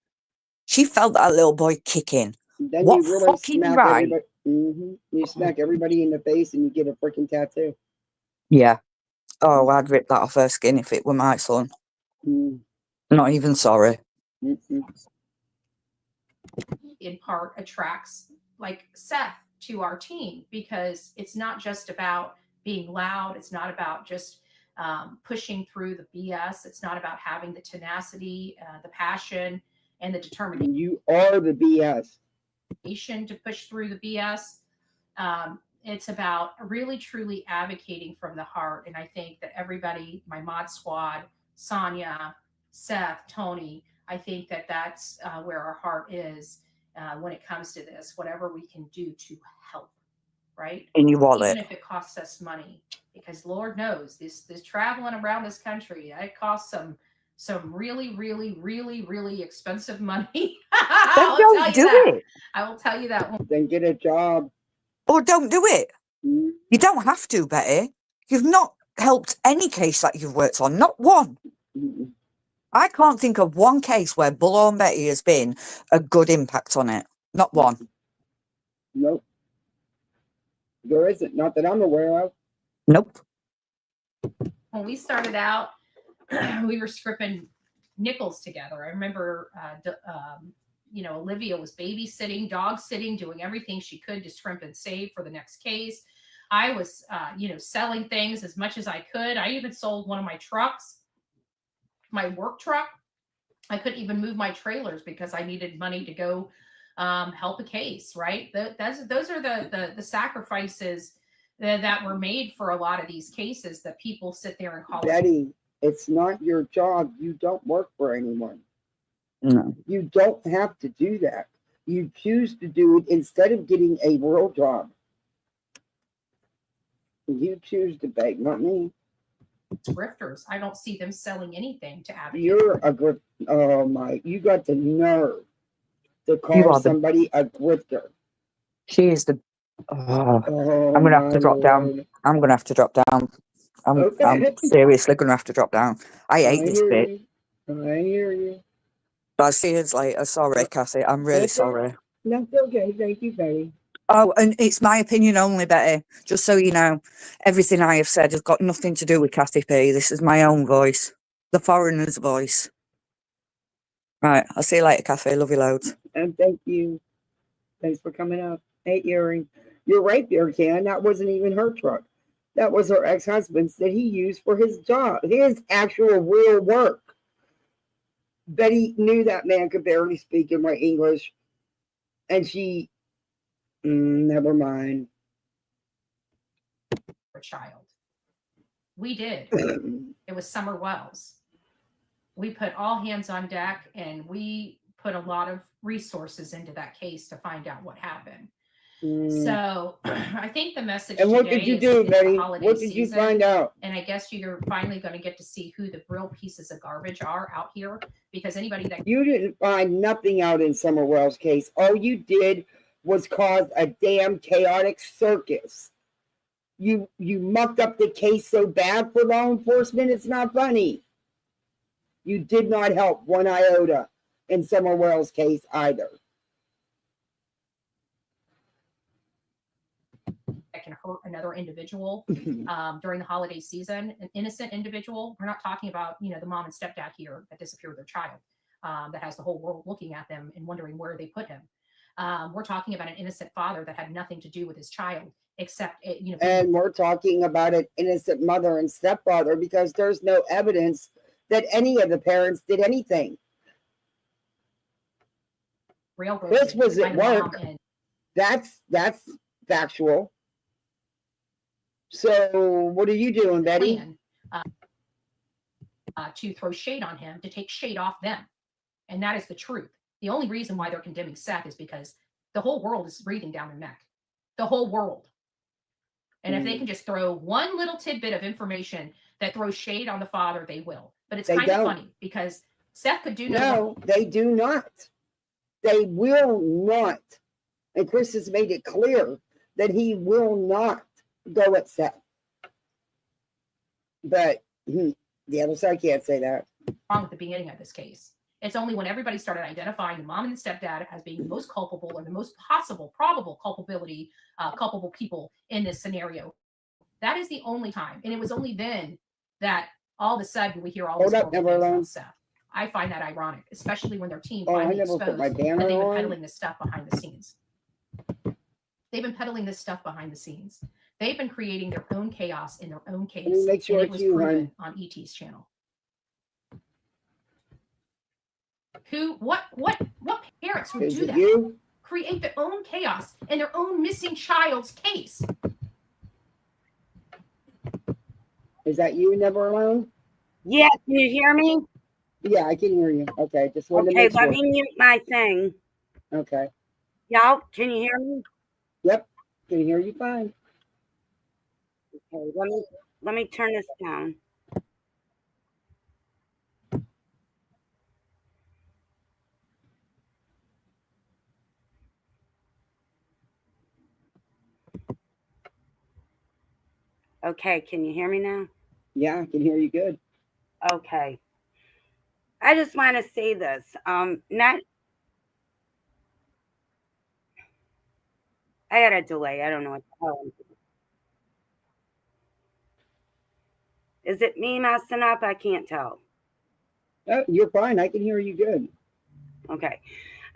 She felt that little boy kicking. Then What you really fucking smack right? everybody. You smack everybody in the face, and you get a freaking tattoo. Yeah. Oh, I'd rip that off her skin if it were my son. Not even sorry. In part attracts like Seth to our team because it's not just about being loud. It's not about just pushing through the BS. It's not about having the tenacity, the passion, and the determination. You are the BS. To push through the BS. It's about really truly advocating from the heart. And I think that everybody, my mod squad, Sonia, Seth, Tony, I think that that's where our heart is when it comes to this, whatever we can do to help, right? In your wallet. Even if it costs us money, because Lord knows this traveling around this country, it costs some really, really, really, really expensive money. Then don't do it. I will tell you that. Then get a job. Or don't do it. You don't have to, Betty. You've not helped any case that you've worked on. Not one. I can't think of one case where Bullhornbetty has been a good impact on it. Not one. Nope. There isn't. Not that I'm aware of. Nope. When we started out, we were scripting nickels together. I remember, Olivia was babysitting, dog sitting, doing everything she could to scrimp and save for the next case. I was, selling things as much as I could. I even sold one of my trucks, my work truck. I couldn't even move my trailers because I needed money to go help a case, right? Those are the sacrifices that were made for a lot of these cases that people sit there and call Betty, it's not your job. You don't work for anyone. No. You don't have to do that. You choose to do it instead of getting a real job. You choose to beg, not me. grifters. I don't see them selling anything to advocate. You're a grift. Oh my! You got the nerve to call somebody a grifter. She is the. Oh, I'm gonna have to drop down. I'm gonna have to drop down. I'm seriously gonna have to drop down. I hate this bit. I hear you. But I'll see you later. Sorry, Cassie. I'm really sorry. That's okay. Thank you, Betty. Oh, and it's my opinion only, Betty. Just so you know, everything I have said has got nothing to do with Cassie P. This is my own voice, the foreigner's voice. Right, I'll see you later, Cassie. Love you loads. And thank you. Thanks for coming up. Hey, Earring. You're right there, Ken. That wasn't even her truck. That was her ex-husband's that he used for his job, his actual real work. Betty knew that man could barely speak in my English. And she, never mind. A child. We did. It was Summer Wells. We put all hands on deck and we put a lot of resources into that case to find out what happened. So I think the message. And what did you do, Betty? What did you find out? And I guess you're finally going to get to see who the real pieces of garbage are out here, because anybody that you didn't find nothing out in Summer Wells' case. All you did was cause a damn chaotic circus. You mucked up the case so bad for law enforcement, it's not funny. You did not help one iota. in Summer Wells' case either. That can hurt another individual during the holiday season, an innocent individual. We're not talking about, you know, the mom and stepdad here that disappeared their child, that has the whole world looking at them and wondering where they put him. We're talking about an innocent father that had nothing to do with his child, except, you know. And we're talking about an innocent mother and stepfather because there's no evidence that any of the parents did anything. Chris was at work. That's factual. So what are you doing, Betty? To throw shade on him, to take shade off them. And that is the truth. The only reason why they're condemning Seth is because the whole world is breathing down their neck. The whole world. And if they can just throw one little tidbit of information that throws shade on the father, they will. But it's kind of funny because Seth could do no, they do not. They will not. And Chris has made it clear that he will not go at Seth. But the other side can't say that. Wrong at the beginning of this case. It's only when everybody started identifying the mom and the stepdad as being the most culpable or the most possible, probable culpability, culpable people in this scenario. That is the only time. And it was only then that all of a sudden we hear all this about Seth. I find that ironic, especially when their team finally exposed that they've been peddling this stuff behind the scenes. They've been peddling this stuff behind the scenes. They've been creating their own chaos in their own case. Make sure and it was proven on ET's channel. What parents would do that? You? Create their own chaos in their own missing child's case. Is that you, Never Alone? Yeah, can you hear me? Yeah, I can hear you. Okay, just wanted to Okay, make sure. let me mute my thing. Okay. Y'all, can you hear me? Yep, can hear you fine. Okay, let me turn this down. Okay, can you hear me now? Yeah, I can hear you good. Okay. I just want to say this. I had a delay. I don't know what the hell I'm doing. Is it me messing up? I can't tell. Oh, you're fine. I can hear you good. Okay.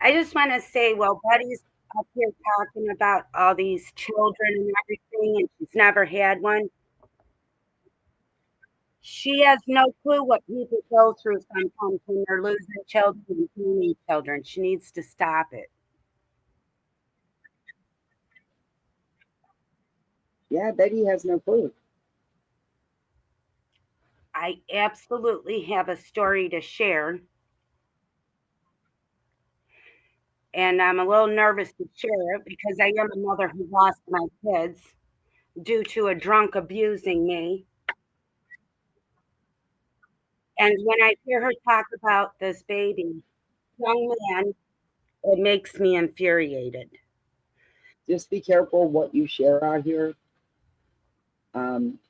I just want to say, well, Betty's up here talking about all these children and everything, and she's never had one. She has no clue what people go through sometimes when they're losing children and teenage children. She needs to stop it. Yeah, Betty has no clue. I absolutely have a story to share. And I'm a little nervous to share it because I am a mother who lost my kids due to a drunk abusing me. And when I hear her talk about this baby, young man, it makes me infuriated. Just be careful what you share out here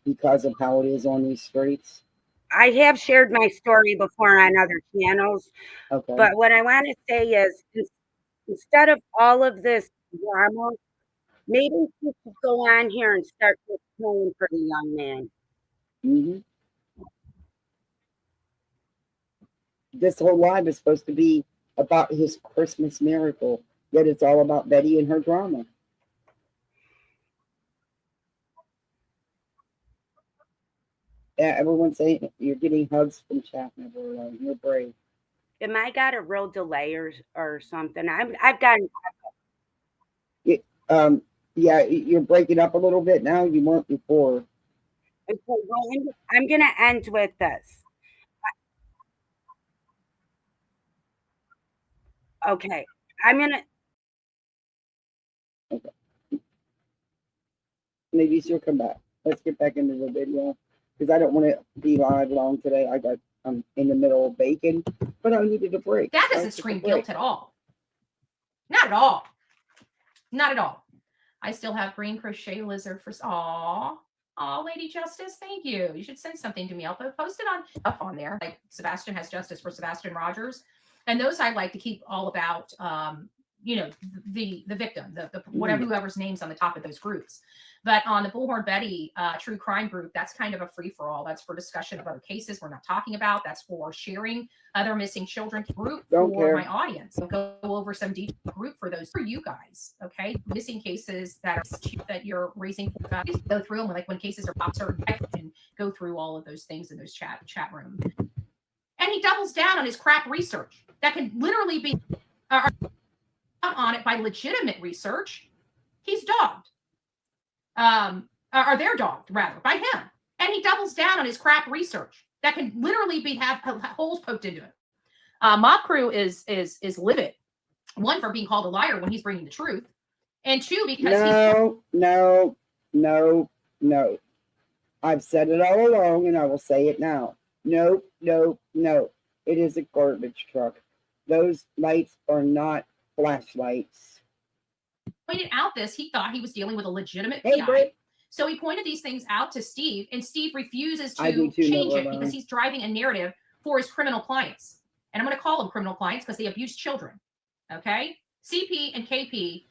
because of how it is on these streets. I have shared my story before on other channels, Okay. But what I want to say is instead of all of this drama, maybe she should go on here and start praying for the young man. Mm-hmm. This whole live is supposed to be about his Christmas miracle, yet it's all about Betty and her drama. Yeah, everyone's saying you're getting hugs from chat. Never Alone. You're brave. Am I got a real delay or something? I've gotten. Yeah, you're breaking up a little bit now. You weren't before. Okay, well, I'm gonna end with this. Okay, I'm gonna. Okay. Maybe she'll come back. Let's get back into the video because I don't want to be live long today. I'm in the middle of baking, but I needed a break. That doesn't scream guilt at all. Not at all. Not at all. I still have green crochet lizard for Lady Justice, thank you. You should send something to me. I'll post it on there. Like Sebastian has justice for Sebastian Rogers. And those I like to keep all about, you know, the victim, the whatever, whoever's name's on the top of those groups. But on the Bullhornbetty true crime group, that's kind of a free for all. That's for discussion of other cases we're not talking about. That's for sharing other missing children group for my audience. So go over some deep group for those for you guys. Okay, missing cases that you're raising for guys. Go through them, like when cases are popped and go through all of those things in those chat room. And he doubles down on his crap research that can literally be on it by legitimate research. He's dogged. Or they're dogged rather by him, and he doubles down on his crap research that can literally have holes poked into it. Mob Crew is livid. One, for being called a liar when he's bringing the truth, and two, because no. I've said it all along, and I will say it now. No. It is a garbage truck. Those lights are not flashlights. Pointed out this, he thought he was dealing with a legitimate PI. So he pointed these things out to Steve, and Steve refuses to change it because he's driving a narrative for his criminal clients. And I'm going to call them criminal clients because they abuse children. Okay? CP and KP,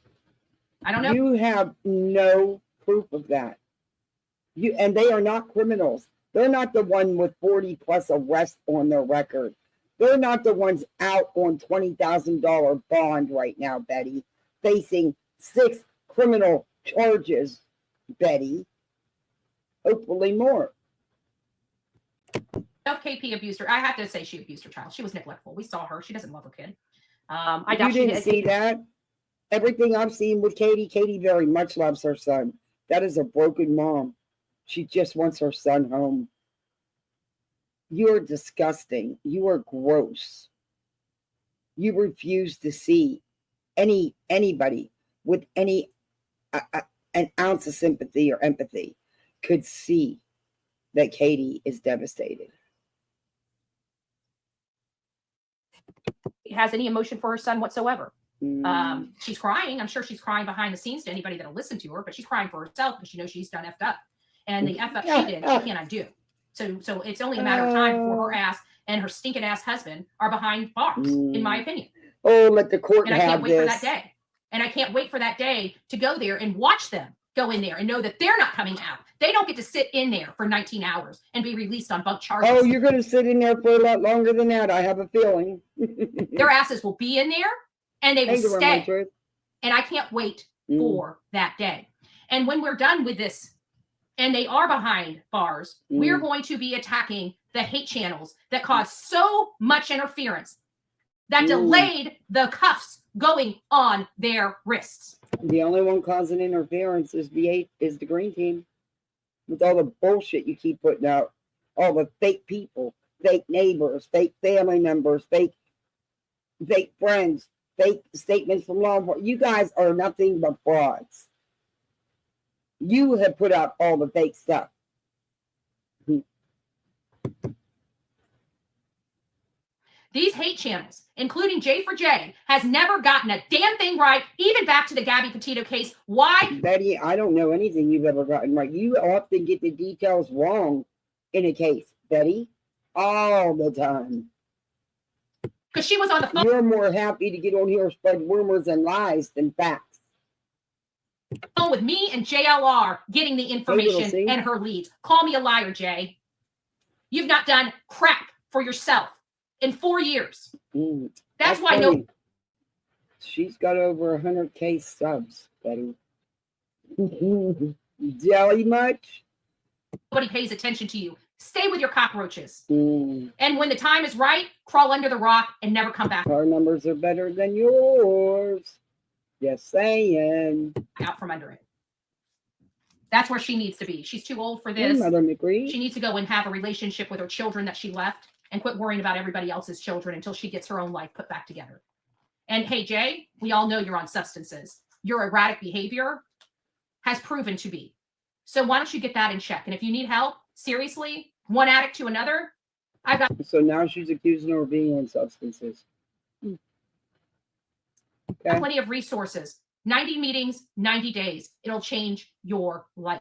I don't know. You have no proof of that. And they are not criminals. They're not the one with 40 plus arrests on their record. They're not the ones out on $20,000 bond right now, Betty, facing 6 criminal charges, Betty. Hopefully more. KP abused her. I have to say she abused her child. She was neglectful. We saw her. She doesn't love her kid. You didn't see that? Everything I've seen with Katie very much loves her son. That is a broken mom. She just wants her son home. You are disgusting. You are gross. You refuse to see anybody with any an ounce of sympathy or empathy could see that Katie is devastated. Has any emotion for her son whatsoever. She's crying. I'm sure she's crying behind the scenes to anybody that'll listen to her, but she's crying for herself because she knows she's done effed up. And the F up she did, she can't undo. So it's only a matter of time before her ass and her stinking ass husband are behind bars, in my opinion. Oh, let the court and I can't wait for that day. And I can't wait for that day to go there and watch them go in there and know that they're not coming out. They don't get to sit in there for 19 hours and be released on bunk charges. Oh, you're going to sit in there for a lot longer than that. I have a feeling. Their asses will be in there and they will stay. And I can't wait for that day. And when we're done with this, and they are behind bars, we're going to be attacking the hate channels that caused so much interference that delayed the cuffs going on their wrists. The only one causing interference is the green team. With all the bullshit you keep putting out, all the fake people, fake neighbors, fake family members, fake friends, fake statements from law enforcement. You guys are nothing but frauds. You have put out all the fake stuff. These hate channels, including J4J, has never gotten a damn thing right, even back to the Gabby Petito case. Why? Betty, I don't know anything you've ever gotten right. You often get the details wrong in a case, Betty. All the time. Because she was on the phone. You're more happy to get on here and spread rumors and lies than facts. With me and JLR getting the information and her leads. Call me a liar, Jay. You've not done crap for yourself in 4 years. That's why funny. She's got over 100K subs, Betty. Jelly much? Nobody pays attention to you. Stay with your cockroaches. And when the time is right, crawl under the rock and never come back. Our numbers are better than yours. Just saying. Out from under it. That's where she needs to be. She's too old for this. Mother McGree. She needs to go and have a relationship with her children that she left and quit worrying about everybody else's children until she gets her own life put back together. And hey, Jay, we all know you're on substances. Your erratic behavior has proven to be. So why don't you get that in check? And if you need help, seriously, one addict to another, I've got. So now she's accusing her of being on substances. Okay. Plenty of resources. 90 meetings, 90 days. It'll change your life.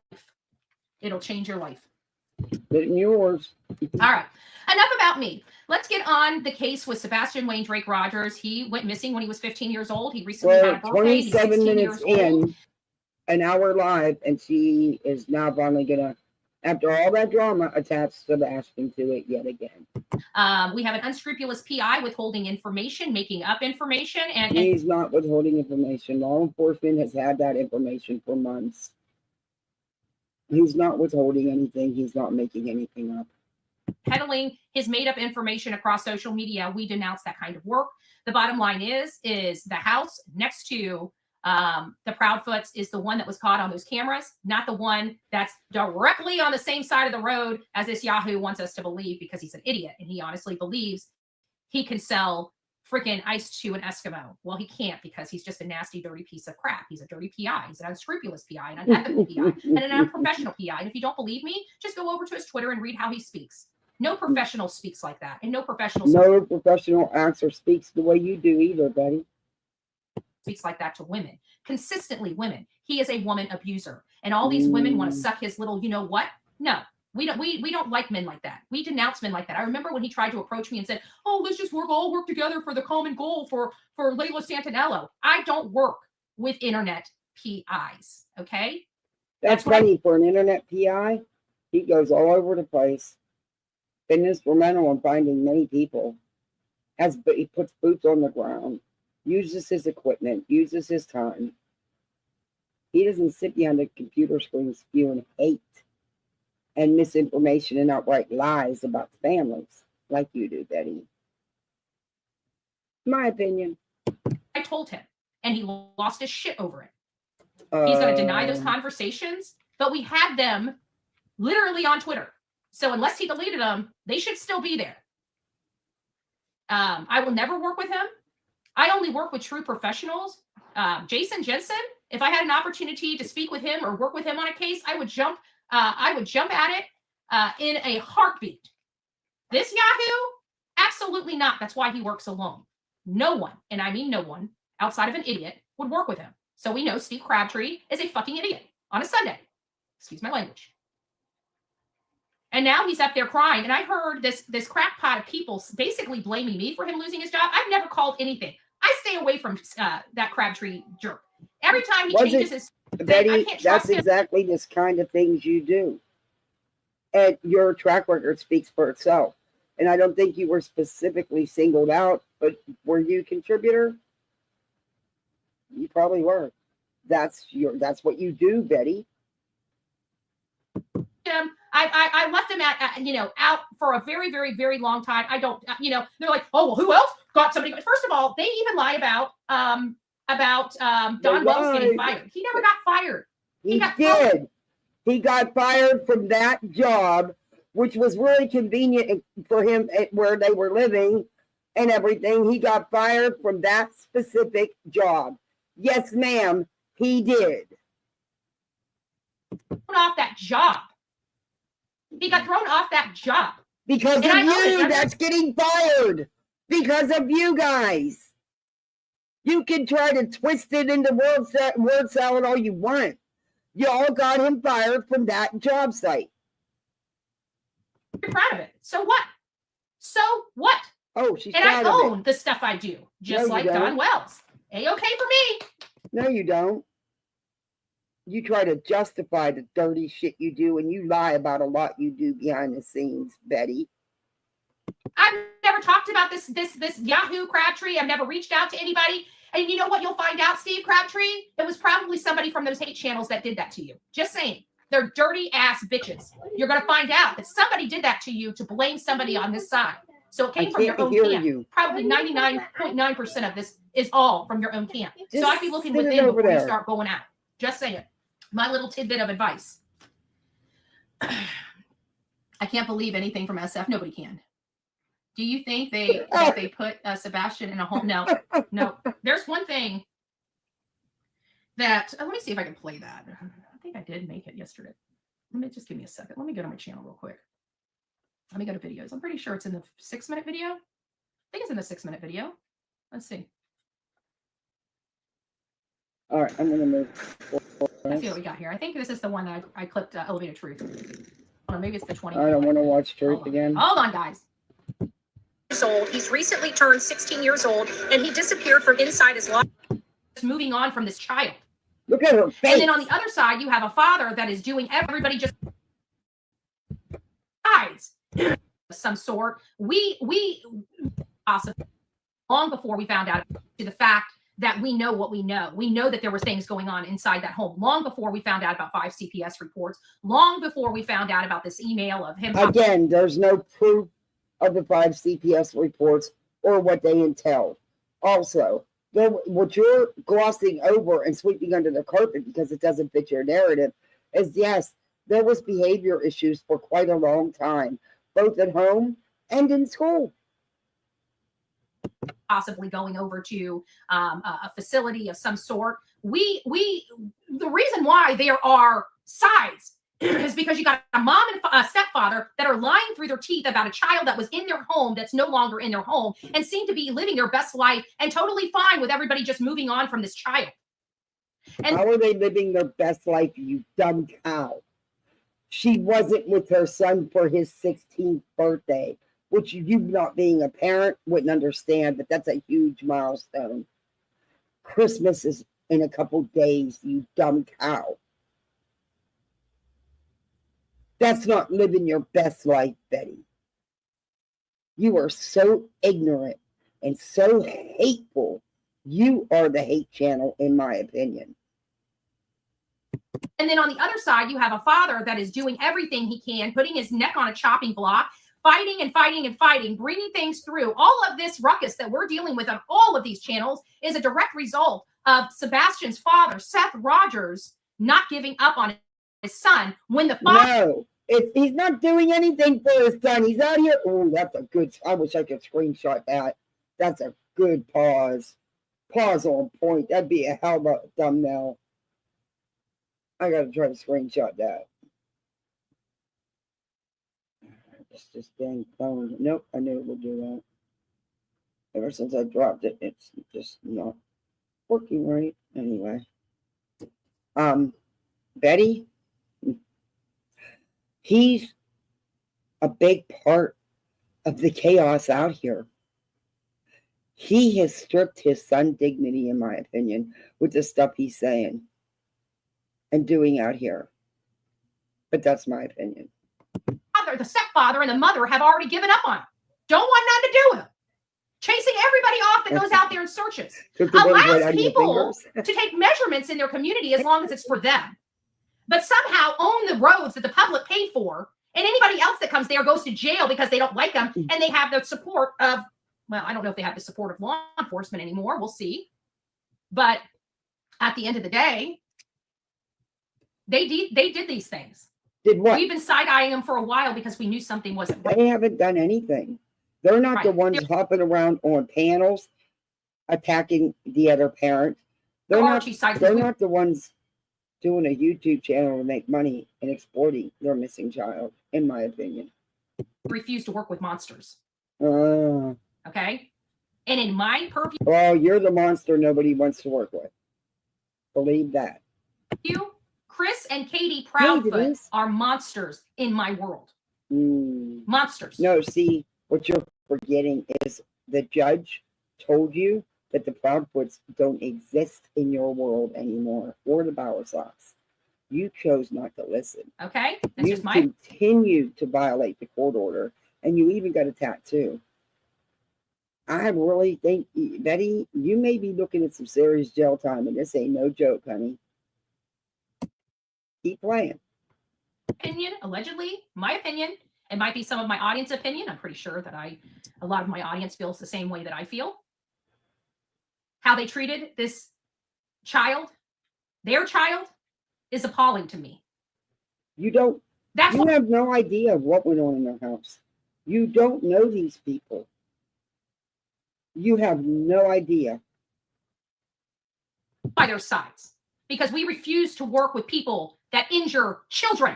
It'll change your life. But yours. All right. Enough about me. let's get on the case with Sebastian Wayne Drake Rogers. He went missing when he was 15 years old. He recently had a birthday. He's 27 16 minutes years old. in, an hour live, and she is now finally gonna, after all that drama, attach Sebastian to it yet again. We have an unscrupulous PI withholding information, making up information, and He's not withholding information. Law enforcement has had that information for months. He's not withholding anything. He's not making anything up. peddling his made-up information across social media. We denounce that kind of work. The bottom line is the house next to the Proudfoots is the one that was caught on those cameras, not the one that's directly on the same side of the road as this Yahoo wants us to believe, because he's an idiot and he honestly believes he can sell freaking ice to an Eskimo. Well, he can't, because he's just a nasty, dirty piece of crap. He's a dirty PI. He's an unscrupulous PI, an unethical PI, and an unprofessional PI. And if you don't believe me, just go over to his Twitter and read how he speaks. No professional speaks like that, and no professional acts or speaks the way you do either, Betty. Speaks like that to women, consistently women. He is a woman abuser, and all these women want to suck his little, you know what? No, we don't like men like that. We denounce men like that. I remember when he tried to approach me and said, "Oh, let's just all work together for the common goal for Layla Santinello." I don't work with internet PIs. Okay, That's funny for an internet PI. He goes all over the place. Been instrumental in finding many people. He puts boots on the ground. Uses his equipment, uses his time. He doesn't sit behind a computer screen spewing hate and misinformation and outright lies about families like you do, Betty. My opinion. I told him, and he lost his shit over it. He's going to deny those conversations, but we had them literally on Twitter. So unless he deleted them, they should still be there. I will never work with him. I only work with true professionals. Jason Jensen, if I had an opportunity to speak with him or work with him on a case, I would jump at it in a heartbeat. This Yahoo, absolutely not. That's why he works alone. No one, and I mean no one, outside of an idiot, would work with him. So we know Steve Crabtree is a fucking idiot on a Sunday. Excuse my language. And now he's up there crying. And I heard this crackpot of people basically blaming me for him losing his job. I've never called anything. I stay away from that Crabtree jerk. Every time he changes his Betty, I can't trust him. Exactly this kind of things you do. And your track record speaks for itself. And I don't think you were specifically singled out, but were you a contributor? You probably were. That's what you do, Betty. I left him out for a very, very, very long time. I don't, they're like, oh, well, who else got somebody? First of all, they even lie about Don Wells getting fired. He never got fired. He did. He got fired from that job, which was really convenient for him where they were living and everything. He got fired from that specific job. Yes, ma'am, he did. Off that job. He got thrown off that job. Because of you, that's getting fired. Because of you guys. You can try to twist it into word salad all you want. You all got him fired from that job site. You're proud of it. So what? So what? Oh, she's and proud I of own it. the stuff I do, just No, like Don Wells. A-okay for me. No, you don't. You try to justify the dirty shit you do, and you lie about a lot you do behind the scenes, Betty. I've never talked about this Yahoo Crabtree. I've never reached out to anybody. And you know what you'll find out, Steve Crabtree? It was probably somebody from those hate channels that did that to you. Just saying. They're dirty ass bitches. You're going to find out that somebody did that to you to blame somebody on this side. So it came from your own camp. Probably 99.9% of this is all from your own camp. So I'd be looking within before you start going out. Just saying. My little tidbit of advice. I can't believe anything from SF. Nobody can. Do you think they put Sebastian in a home? No. There's one thing that let me see if I can play that. I think I did make it yesterday. Just give me a second. Let me go to my channel real quick. Let me go to videos. I'm pretty sure it's in the 6-minute video. I think it's in the 6-minute video. Let's see. All right, I'm gonna move. Let's see what we got here. I think this is the one that I clipped Elevated Truth. Or maybe it's the 20. I don't want to watch Truth again. Hold on, guys. old. He's recently turned 16 years old, and he disappeared from inside his locker. Moving on from this child. Look at her face. And then on the other side, you have a father that is doing everybody just hides of some sort. We possibly long before we found out to the fact that we know what we know. We know that there were things going on inside that home long before we found out about 5 CPS reports, long before we found out about this email of him. Again, there's no proof of the 5 CPS reports or what they entail. Also, what you're glossing over and sweeping under the carpet because it doesn't fit your narrative is, yes, there was behavior issues for quite a long time, both at home and in school. Possibly going over to a facility of some sort. The reason why there are sides is because you got a mom and a stepfather that are lying through their teeth about a child that was in their home that's no longer in their home and seem to be living their best life and totally fine with everybody just moving on from this child. And how are they living their best life, you dumb cow? She wasn't with her son for his 16th birthday, which you not being a parent wouldn't understand, but that's a huge milestone. Christmas is in a couple days, you dumb cow. That's not living your best life, Betty. You are so ignorant and so hateful. You are the hate channel, in my opinion. And then on the other side, you have a father that is doing everything he can, putting his neck on a chopping block, fighting and fighting and fighting, bringing things through. All of this ruckus that we're dealing with on all of these channels is a direct result of Sebastian's father, Seth Rogers, not giving up on his son when the father... No, he's not doing anything for his son. He's out here. Oh, that's a good... I wish I could screenshot that. That's a good pause. Pause on point. That'd be a hell of a thumbnail. I gotta try to screenshot that. It's just dang phone. Nope, I knew it would do that. Ever since I dropped it, it's just not working right. Anyway. Betty, he's a big part of the chaos out here. He has stripped his son's dignity, in my opinion, with the stuff he's saying and doing out here. But that's my opinion. The stepfather and the mother have already given up on him. Don't want nothing to do with him. Chasing everybody off that goes out there and searches. Allows people to take measurements in their community as long as it's for them. But somehow own the roads that the public paid for, and anybody else that comes there goes to jail because they don't like them, and they have the support of, well, I don't know if they have the support of law enforcement anymore. We'll see. But at the end of the day, they did these things. Did what? We've been side-eyeing them for a while because we knew something wasn't right. They haven't done anything. They're not the ones hopping around on panels attacking the other parent. They're not the ones doing a YouTube channel to make money and exporting their missing child, in my opinion. Refuse to work with monsters. Okay? And in my purview... Well, you're the monster nobody wants to work with. Believe that. Chris and Katie Proudfoots are monsters in my world. Monsters. No, see, what you're forgetting is the judge told you that the Proudfoots don't exist in your world anymore, or the Bowersocks. You chose not to listen. Okay, that's you continue to violate the court order, and you even got a tattoo. I really think, Betty, you may be looking at some serious jail time, and this ain't no joke, honey. Keep playing. Opinion, allegedly, my opinion. It might be some of my audience opinion. I'm pretty sure that a lot of my audience feels the same way that I feel. How they treated this child, their child, is appalling to me. You have no idea of what went on in their house. You don't know these people. You have no idea. By their sides. Because we refuse to work with people that injure children.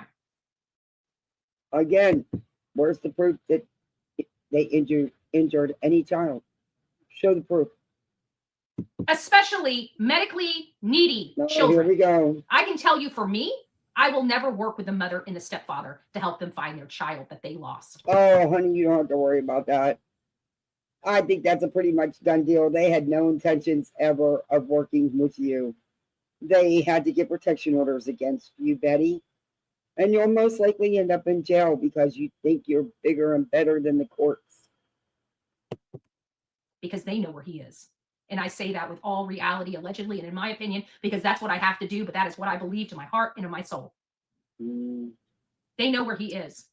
Again, where's the proof that they injured any child? Show the proof. Especially medically needy children. Here we go. I can tell you, for me, I will never work with the mother and the stepfather to help them find their child that they lost. Oh, honey, you don't have to worry about that. I think that's a pretty much done deal. They had no intentions ever of working with you. They had to get protection orders against you, Betty. And you'll most likely end up in jail because you think you're bigger and better than the courts. Because they know where he is. And I say that with all reality, allegedly, and in my opinion, because that's what I have to do, but that is what I believe to my heart and in my soul. They know where he is.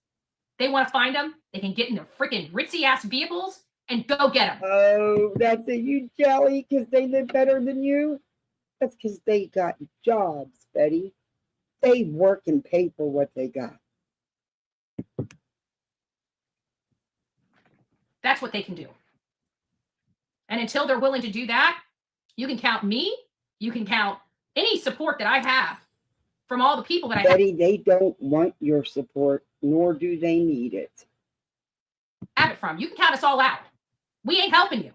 They want to find him. They can get in their freaking ritzy ass vehicles and go get him. Oh, that's it. You jelly because they live better than you? That's because they got jobs, Betty. They work and pay for what they got. That's what they can do. And until they're willing to do that, you can count me. You can count any support that I have from all the people that I have. Betty, they don't want your support, nor do they need it. Have it from. You can count us all out. We ain't helping you.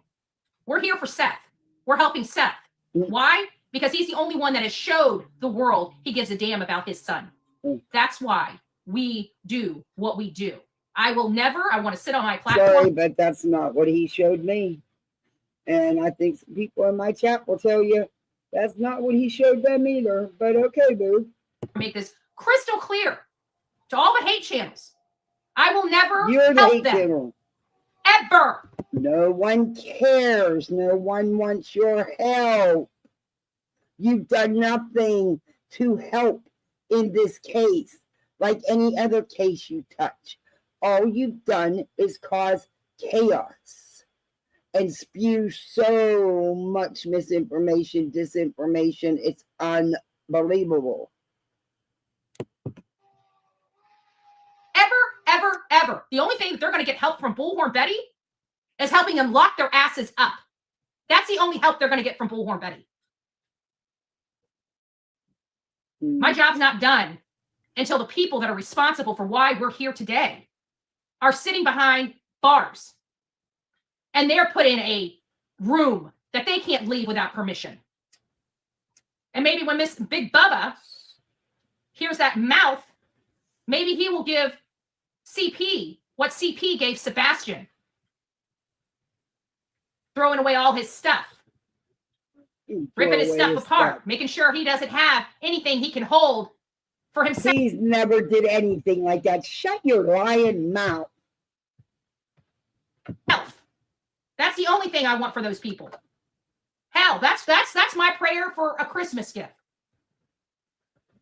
We're here for Seth. We're helping Seth. Why? Because he's the only one that has showed the world he gives a damn about his son. That's why we do what we do. I will never, I want to sit on my platform. Sorry, but that's not what he showed me. And I think some people in my chat will tell you that's not what he showed them either. But okay, boo. Make this crystal clear to all the hate channels. I will never You're the help hate them. channel. Ever. No one cares. No one wants your help. You've done nothing to help in this case, like any other case you touch. All you've done is cause chaos and spew so much misinformation, disinformation. It's unbelievable. Ever. The only thing that they're going to get help from Bullhornbetty is helping them lock their asses up. That's the only help they're going to get from Bullhornbetty. My job's not done until the people that are responsible for why we're here today are sitting behind bars. And they're put in a room that they can't leave without permission. And maybe when Miss Big Bubba hears that mouth, maybe he will give CP what CP gave Sebastian. Throwing away all his stuff. Ripping his stuff apart. Making sure he doesn't have anything he can hold for himself. He's never did anything like that. Shut your lying mouth. That's the only thing I want for those people. Hell, that's my prayer for a Christmas gift.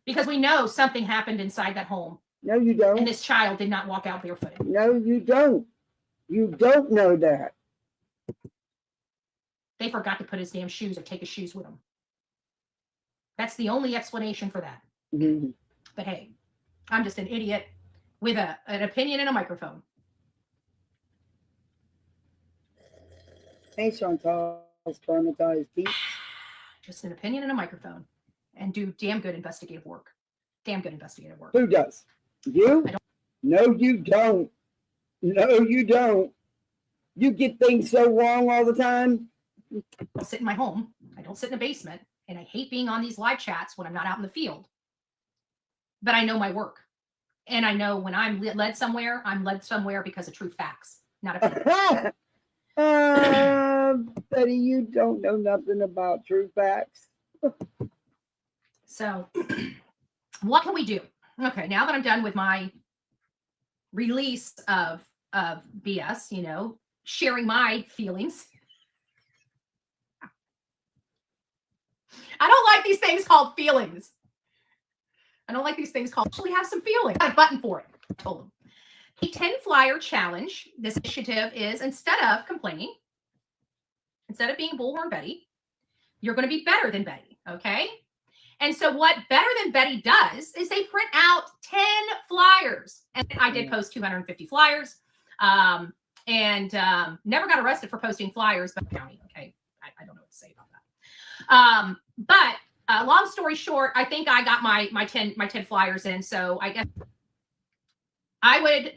Because we know something happened inside that home. No, you don't. And this child did not walk out barefooted. No, you don't. You don't know that. They forgot to put his damn shoes or take his shoes with him. That's the only explanation for that. Mm-hmm. But hey, I'm just an idiot with an opinion and a microphone. Hey, Chantal's traumatized peeps. Just an opinion and a microphone. And do damn good investigative work. Damn good investigative work. Who does? You? I don't. No, you don't. No, you don't. You get things so wrong all the time. I don't sit in my home. I don't sit in a basement. And I hate being on these live chats when I'm not out in the field. But I know my work. And I know when I'm led somewhere, I'm led somewhere because of true facts, not opinions. Betty, you don't know nothing about true facts. So what can we do? Okay, now that I'm done with my release of BS, you know, sharing my feelings. I don't like these things called feelings. I don't like these things called actually have some feelings. I got a button for it. I told them. The 10 flyer challenge. This initiative is instead of complaining, instead of being Bullhornbetty, you're going to be better than Betty. Okay. And so what Better Than Betty does is they print out 10 flyers. And I did post 250 flyers and never got arrested for posting flyers, but county. Okay. I don't know what to say about that. But long story short, I think I got my 10 flyers in. So I guess I would,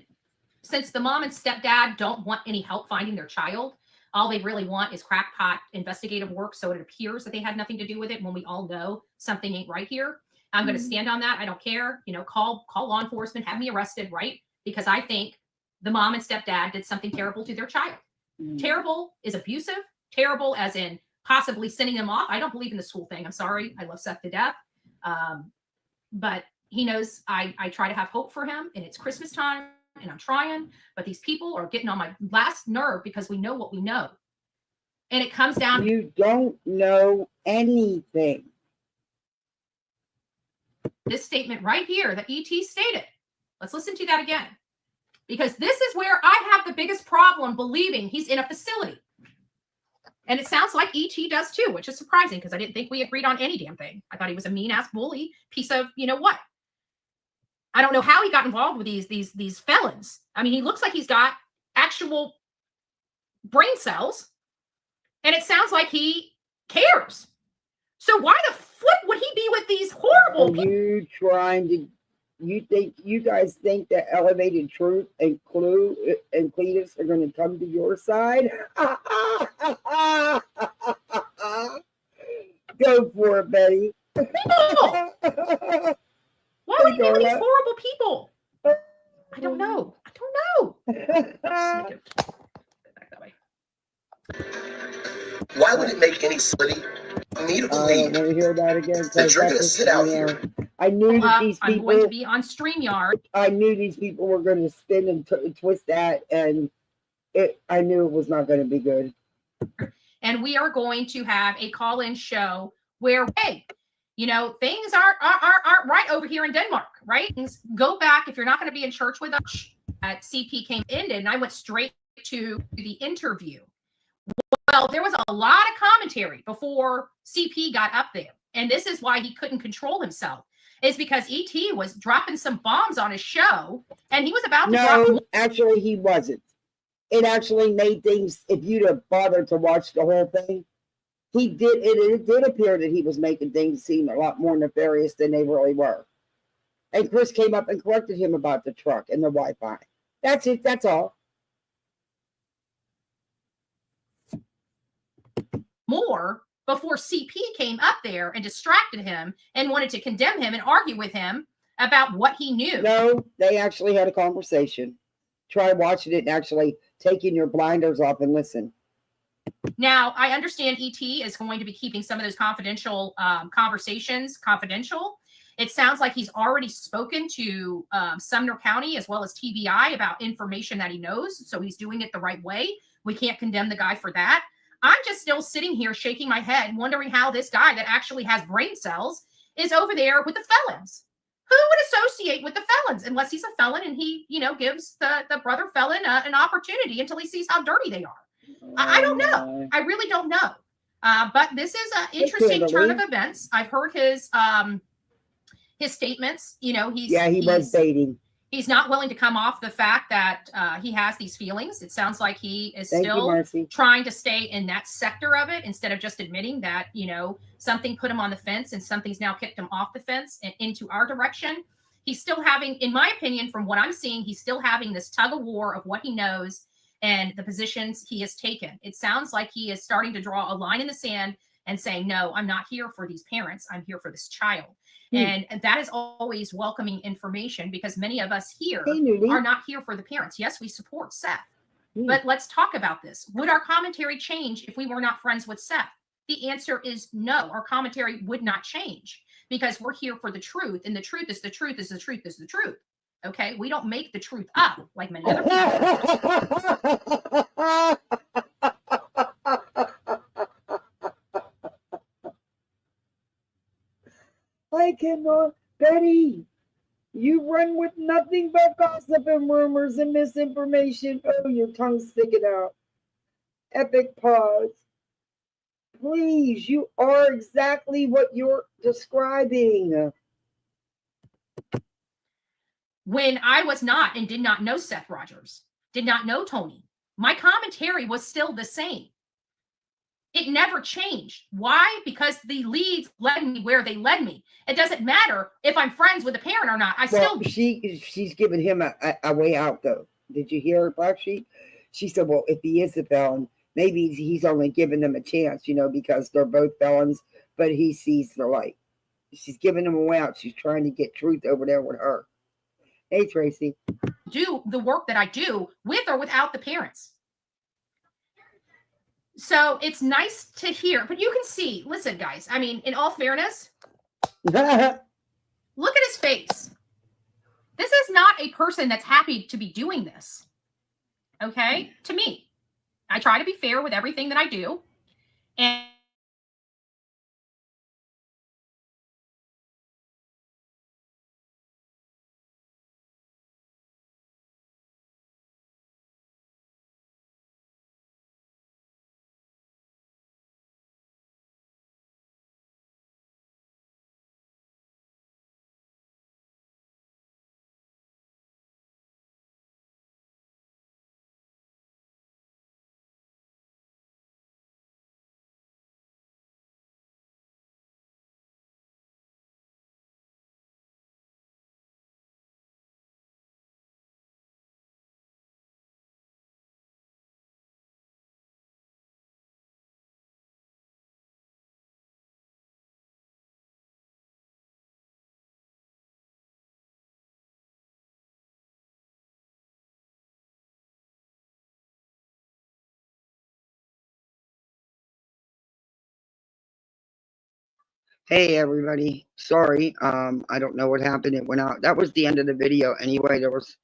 since the mom and stepdad don't want any help finding their child, all they really want is crackpot investigative work. So it appears that they had nothing to do with it when we all know something ain't right here. I'm going to stand on that. I don't care. You know, call law enforcement, have me arrested, right? Because I think the mom and stepdad did something terrible to their child. Terrible is abusive. Terrible as in possibly sending them off. I don't believe in the school thing. I'm sorry. I love Seth to death. But he knows I try to have hope for him, and it's Christmas time, and I'm trying. But these people are getting on my last nerve because we know what we know. And it comes down. You don't know anything. This statement right here that ET stated. Let's listen to that again. Because this is where I have the biggest problem believing he's in a facility. And it sounds like ET does too, which is surprising because I didn't think we agreed on any damn thing. I thought he was a mean-ass bully piece of, you know what? I don't know how he got involved with these felons. I mean, he looks like he's got actual brain cells. And it sounds like he cares. So why the flip would he be with these horrible people? You guys think that Elevated Truth and Clue and Cletus are going to come to your side? Go for it, Betty. Why would he be with these horrible people? I don't know. Why would it make any silly me to believe I hear that again, that you're going to sit out here? I knew that these people. I'm going to be on StreamYard. I knew these people were going to spin and twist that, and I knew it was not going to be good. And we are going to have a call-in show where, hey, you know, things aren't right over here in Denmark, right? Things go back. If you're not going to be in church with us, at CP came ended, and I went straight to the interview. Well, there was a lot of commentary before CP got up there. And this is why he couldn't control himself. Is because ET was dropping some bombs on his show. And he was about to drop. No, actually, he wasn't. It actually made things, if you'd have bothered to watch the whole thing, it did appear that he was making things seem a lot more nefarious than they really were. And Chris came up and corrected him about the truck and the Wi-Fi. That's it. That's all. More before CP came up there and distracted him and wanted to condemn him and argue with him about what he knew. No, they actually had a conversation. Try watching it and actually taking your blinders off and listen. Now, I understand ET is going to be keeping some of those confidential conversations confidential. It sounds like he's already spoken to Sumner County as well as TBI about information that he knows. So he's doing it the right way. We can't condemn the guy for that. I'm just still sitting here shaking my head, wondering how this guy that actually has brain cells is over there with the felons. Who would associate with the felons unless he's a felon and he, you know, gives the brother felon an opportunity until he sees how dirty they are? I don't know. I really don't know. But this is an interesting turn of events. I've heard his statements. You know, he was baiting. He's not willing to come off the fact that he has these feelings. It sounds like he is still trying to stay in that sector of it instead of just admitting that, you know, something put him on the fence and something's now kicked him off the fence and into our direction. He's still having, in my opinion, from what I'm seeing, he's still having this tug of war of what he knows and the positions he has taken. It sounds like he is starting to draw a line in the sand and saying, no, I'm not here for these parents. I'm here for this child. And that is always welcoming information because many of us here are not here for the parents. Yes, we support Seth, but let's talk about this. Would our commentary change if we were not friends with Seth? The answer is no. Our commentary would not change because we're here for the truth. And the truth is the truth is the truth is the truth. Okay. We don't make the truth up like many other people. I cannot, Betty, you run with nothing but gossip and rumors and misinformation. Oh, your tongue's sticking out. Epic pause. Please, you are exactly what you're describing. When I was not and did not know Seth Rogers, did not know Tony, my commentary was still the same. It never changed. Why? Because the leads led me where they led me. It doesn't matter if I'm friends with a parent or not. She's giving him a way out, though. Did you hear her, Black Sheep? She said, well, if he is a felon, maybe he's only giving them a chance, you know, because they're both felons, but he sees the light. She's giving him a way out. She's trying to get truth over there with her. Hey, Tracy. Do the work that I do with or without the parents. So it's nice to hear, but you can see, listen, guys, I mean, in all fairness, look at his face. This is not a person that's happy to be doing this. Okay? To me. I try to be fair with everything that I do. And Hey everybody, sorry, I don't know what happened. It went out. That was the end of the video anyway. There was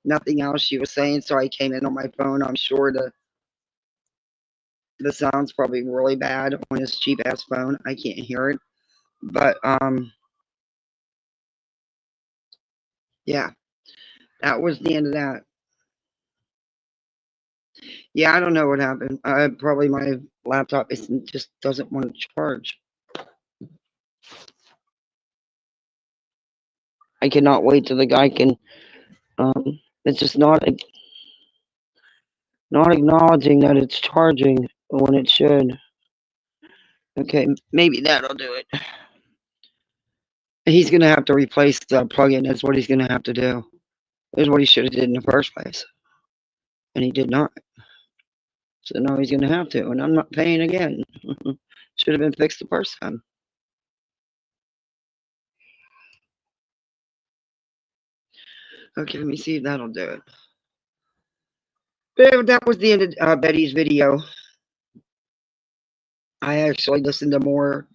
nothing else she was saying, so I came in on my phone. I'm sure the sound's probably really bad on this cheap ass phone. I can't hear it. But yeah, that was the end of that. Yeah, I don't know what happened. Probably my laptop just doesn't want to charge. I cannot wait till the guy can. It's just not acknowledging that it's charging when it should. Okay, maybe that'll do it. He's gonna have to replace the plug-in. That's what he's gonna have to do. That's what he should have did in the first place, and he did not. So now he's gonna have to, and I'm not paying again. Should have been fixed the first time. Okay, let me see if that'll do it. But that was the end of Betty's video. I actually listened to more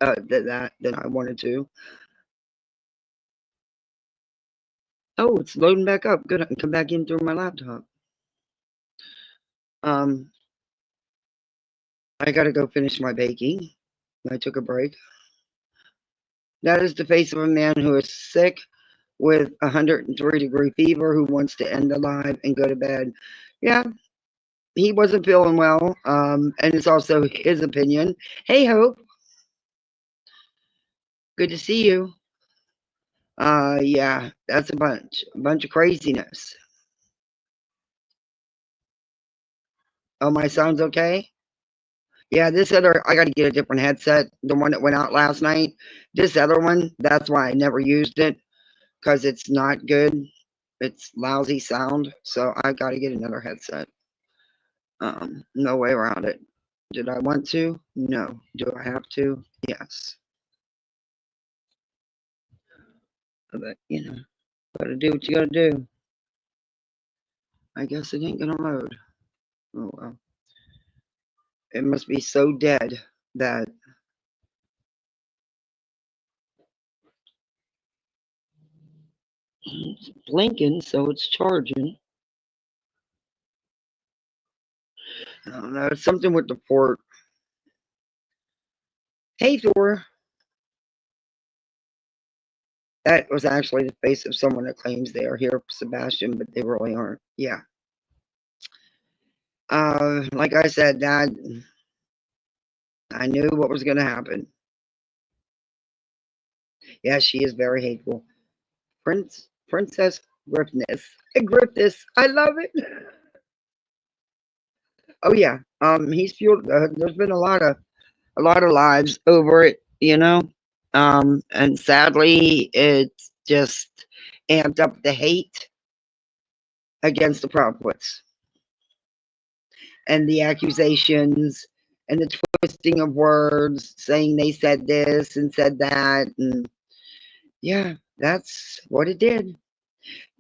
than I wanted to. Oh, it's loading back up. Good, I can come back in through my laptop. I gotta go finish my baking. I took a break. That is the face of a man who is sick with 103-degree fever, who wants to end the live and go to bed. Yeah, he wasn't feeling well, and it's also his opinion. Hey, Hope. Good to see you. Yeah, that's a bunch of craziness. Oh, my sound's okay? Yeah, this other, I got to get a different headset. The one that went out last night. This other one, that's why I never used it, because it's not good. It's lousy sound, so I got to get another headset. No way around it. Did I want to? No. Do I have to? Yes. But, you know, gotta do what you gotta do. I guess it ain't gonna load. Oh, well. It must be so dead that it's blinking, so it's charging. I don't know. It's something with the port. Hey, Thor. That was actually the face of someone that claims they are here, Sebastian, but they really aren't. Yeah. Like I said, Dad, I knew what was going to happen. Yeah, she is very hateful. Princess Griffness. Griffness. I love it. Oh yeah. He's fueled. There's been a lot of lives over it, you know. And sadly, it's just amped up the hate against the Proudfoots and the accusations and the twisting of words, saying they said this and said that, and yeah, that's what it did.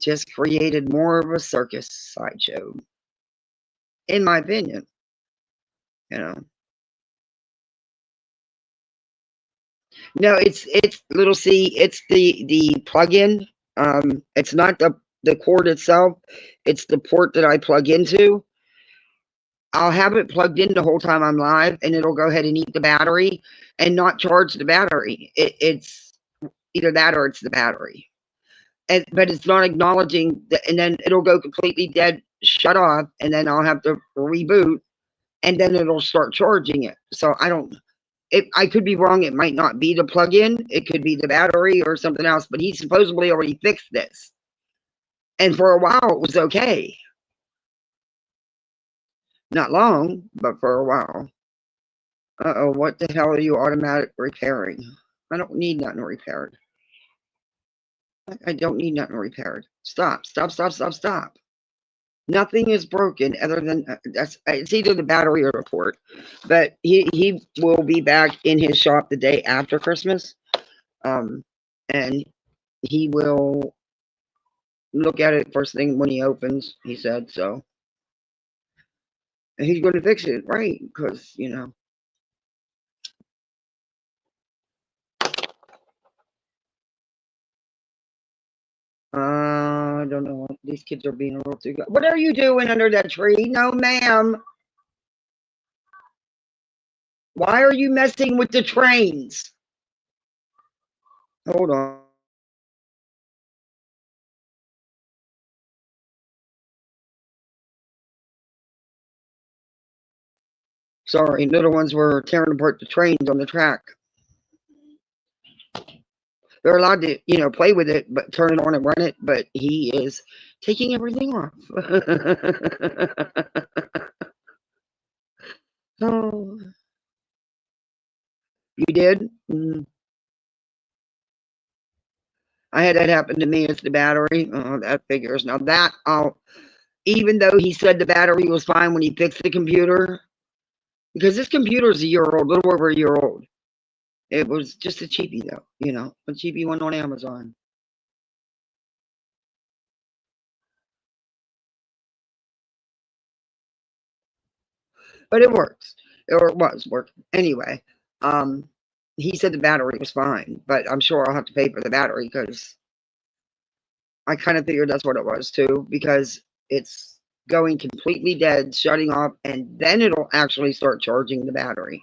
Just created more of a circus sideshow, in my opinion. you know. No, it's little C. It's the plug-in. It's not the cord itself. It's the port that I plug into. I'll have it plugged in the whole time I'm live, and it'll go ahead and eat the battery and not charge the battery. It's either that or it's the battery. But it's not acknowledging that, and then it'll go completely dead, shut off, and then I'll have to reboot, and then it'll start charging it. So I could be wrong. It might not be the plug-in. It could be the battery or something else, but he supposedly already fixed this. And for a while, it was okay. Not long, but for a while. Uh-oh, what the hell are you automatic repairing? I don't need nothing repaired. I don't need nothing repaired. Stop, stop, stop, stop, stop. Nothing is broken other than it's either the battery or the port. But he will be back in his shop the day after Christmas. And he will look at it first thing when he opens, he said. So and he's going to fix it, right? Because, you know. I don't know. These kids are being a little too good. What are you doing under that tree? No, ma'am. Why are you messing with the trains? Hold on. Sorry, little ones were tearing apart the trains on the track. They're allowed to, you know, play with it, but turn it on and run it. But he is taking everything off. Oh, you did? I had that happen to me. It's the battery. Oh, that figures. Now that even though he said the battery was fine when he fixed the computer, because this computer is a year old, a little over a year old. It was just a cheapie though, you know, a cheapie one on Amazon. But it works. Or it was working. Anyway, he said the battery was fine, but I'm sure I'll have to pay for the battery because I kind of figured that's what it was too, because it's going completely dead, shutting off, and then it'll actually start charging the battery.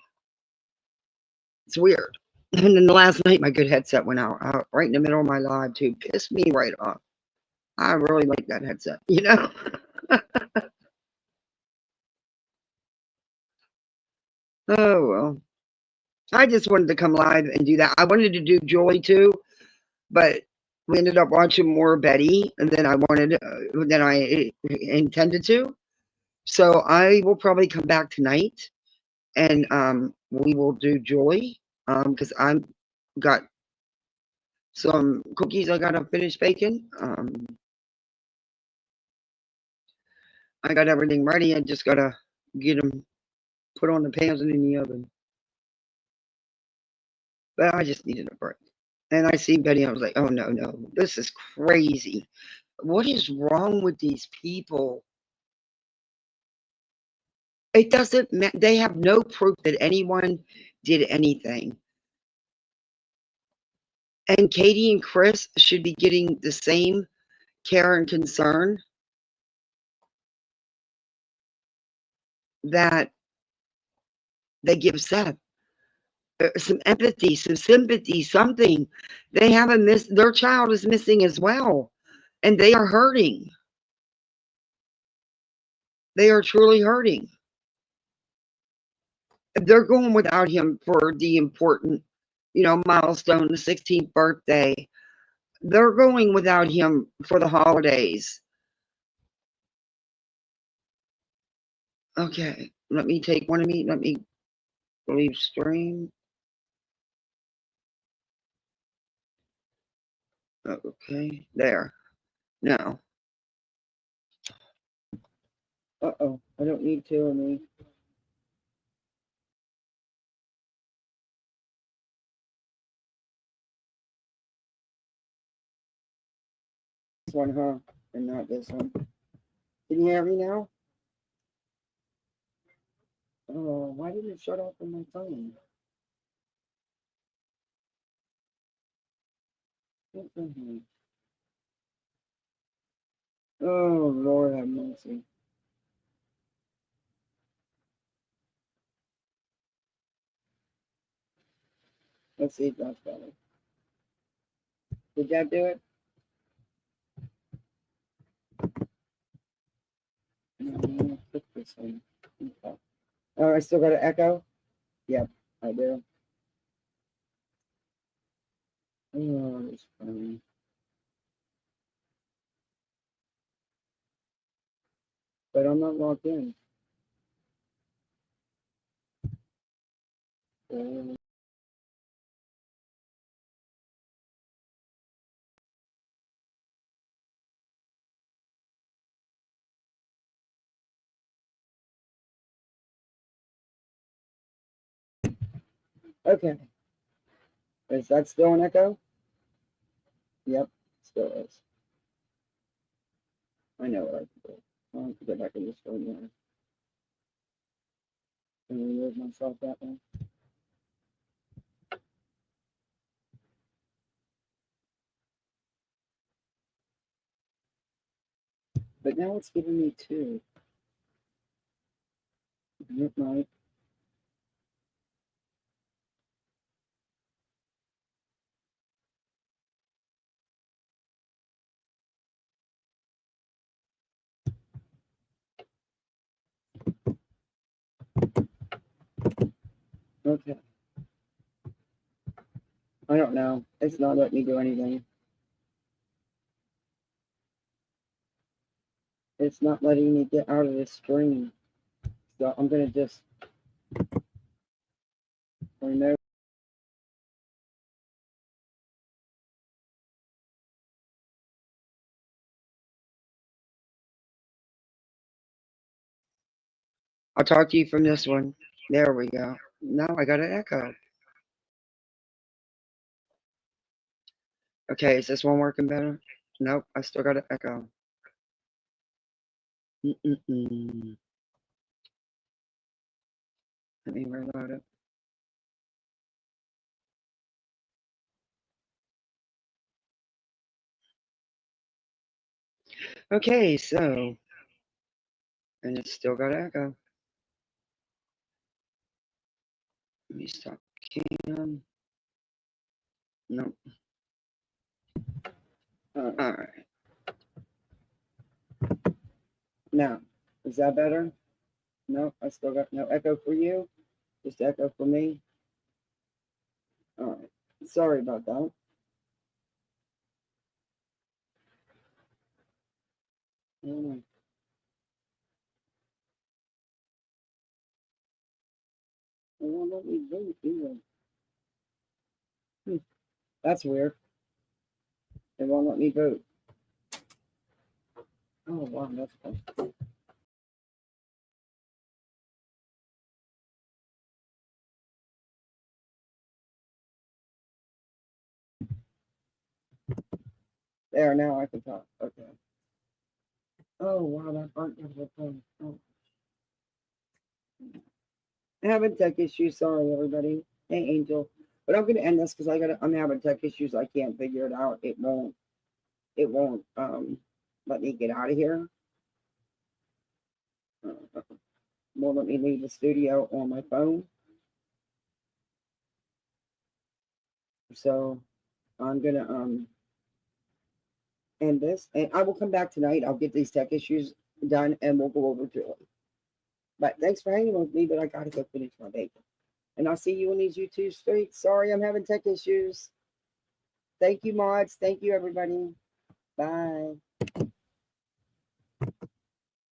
It's weird. And then the last night, my good headset went out right in the middle of my live too. Pissed me right off. I really like that headset, you know? Oh, well. I just wanted to come live and do that. I wanted to do Joy too, but we ended up watching more Betty than I intended to. So I will probably come back tonight and we will do Joy because I'm got some cookies I gotta finish baking. I got everything ready. I just gotta get them put on the pans and in the oven. But I just needed a break. And I see Betty. I was like, oh no, no, this is crazy. What is wrong with these people? It doesn't matter. They have no proof that anyone did anything. And Katie and Chris should be getting the same care and concern that they give Seth. Some empathy, some sympathy, something. They have their child is missing as well. And they are hurting. They are truly hurting. They're going without him for the important, you know, milestone, the 16th birthday. They're going without him for the holidays. Okay, let me take one of me. Let me leave stream. Okay, there. Now. Uh-oh, I don't need two of me. This one, huh? And not this one. Can you hear me now? Oh, why didn't it shut off on my phone? What the heck? Oh, Lord have mercy. Let's see if that's better. Did that do it? Click this one. Okay. Oh, I still got an echo? Yep, I do. Oh, it's funny. But I'm not logged in. Okay. Is that still an echo? Yep, still is. I know what I can do. I'll have to go back in this phone now and remove myself that way. But now it's giving me two. It might. Okay. I don't know. It's not letting me do anything. It's not letting me get out of this screen. So I'm gonna just remove. I'll talk to you from this one. There we go. Now I got an echo. Okay, is this one working better? Nope, I still got an echo. Mm-mm-mm. Let me reload it. Okay, so, and it's still got an echo. Let me stop cam. Nope. All right. Now, is that better? No, I still got no echo for you. Just echo for me. All right. Sorry about that. It won't let me vote either. That's weird. It won't let me vote. Oh, wow, that's cool. There, now I can talk. Okay. Oh, wow, that burnt the phone. Oh. Having tech issues. Sorry, everybody. Hey, Angel. But I'm gonna end this because I'm having tech issues. I can't figure it out. It won't let me get out of here. Won't let me leave the studio on my phone. So I'm gonna end this, and I will come back tonight. I'll get these tech issues done, and we'll go over to it. But thanks for hanging with me. But I gotta go finish my bacon, and I'll see you on these YouTube streets. Sorry, I'm having tech issues. Thank you, mods. Thank you, everybody. Bye.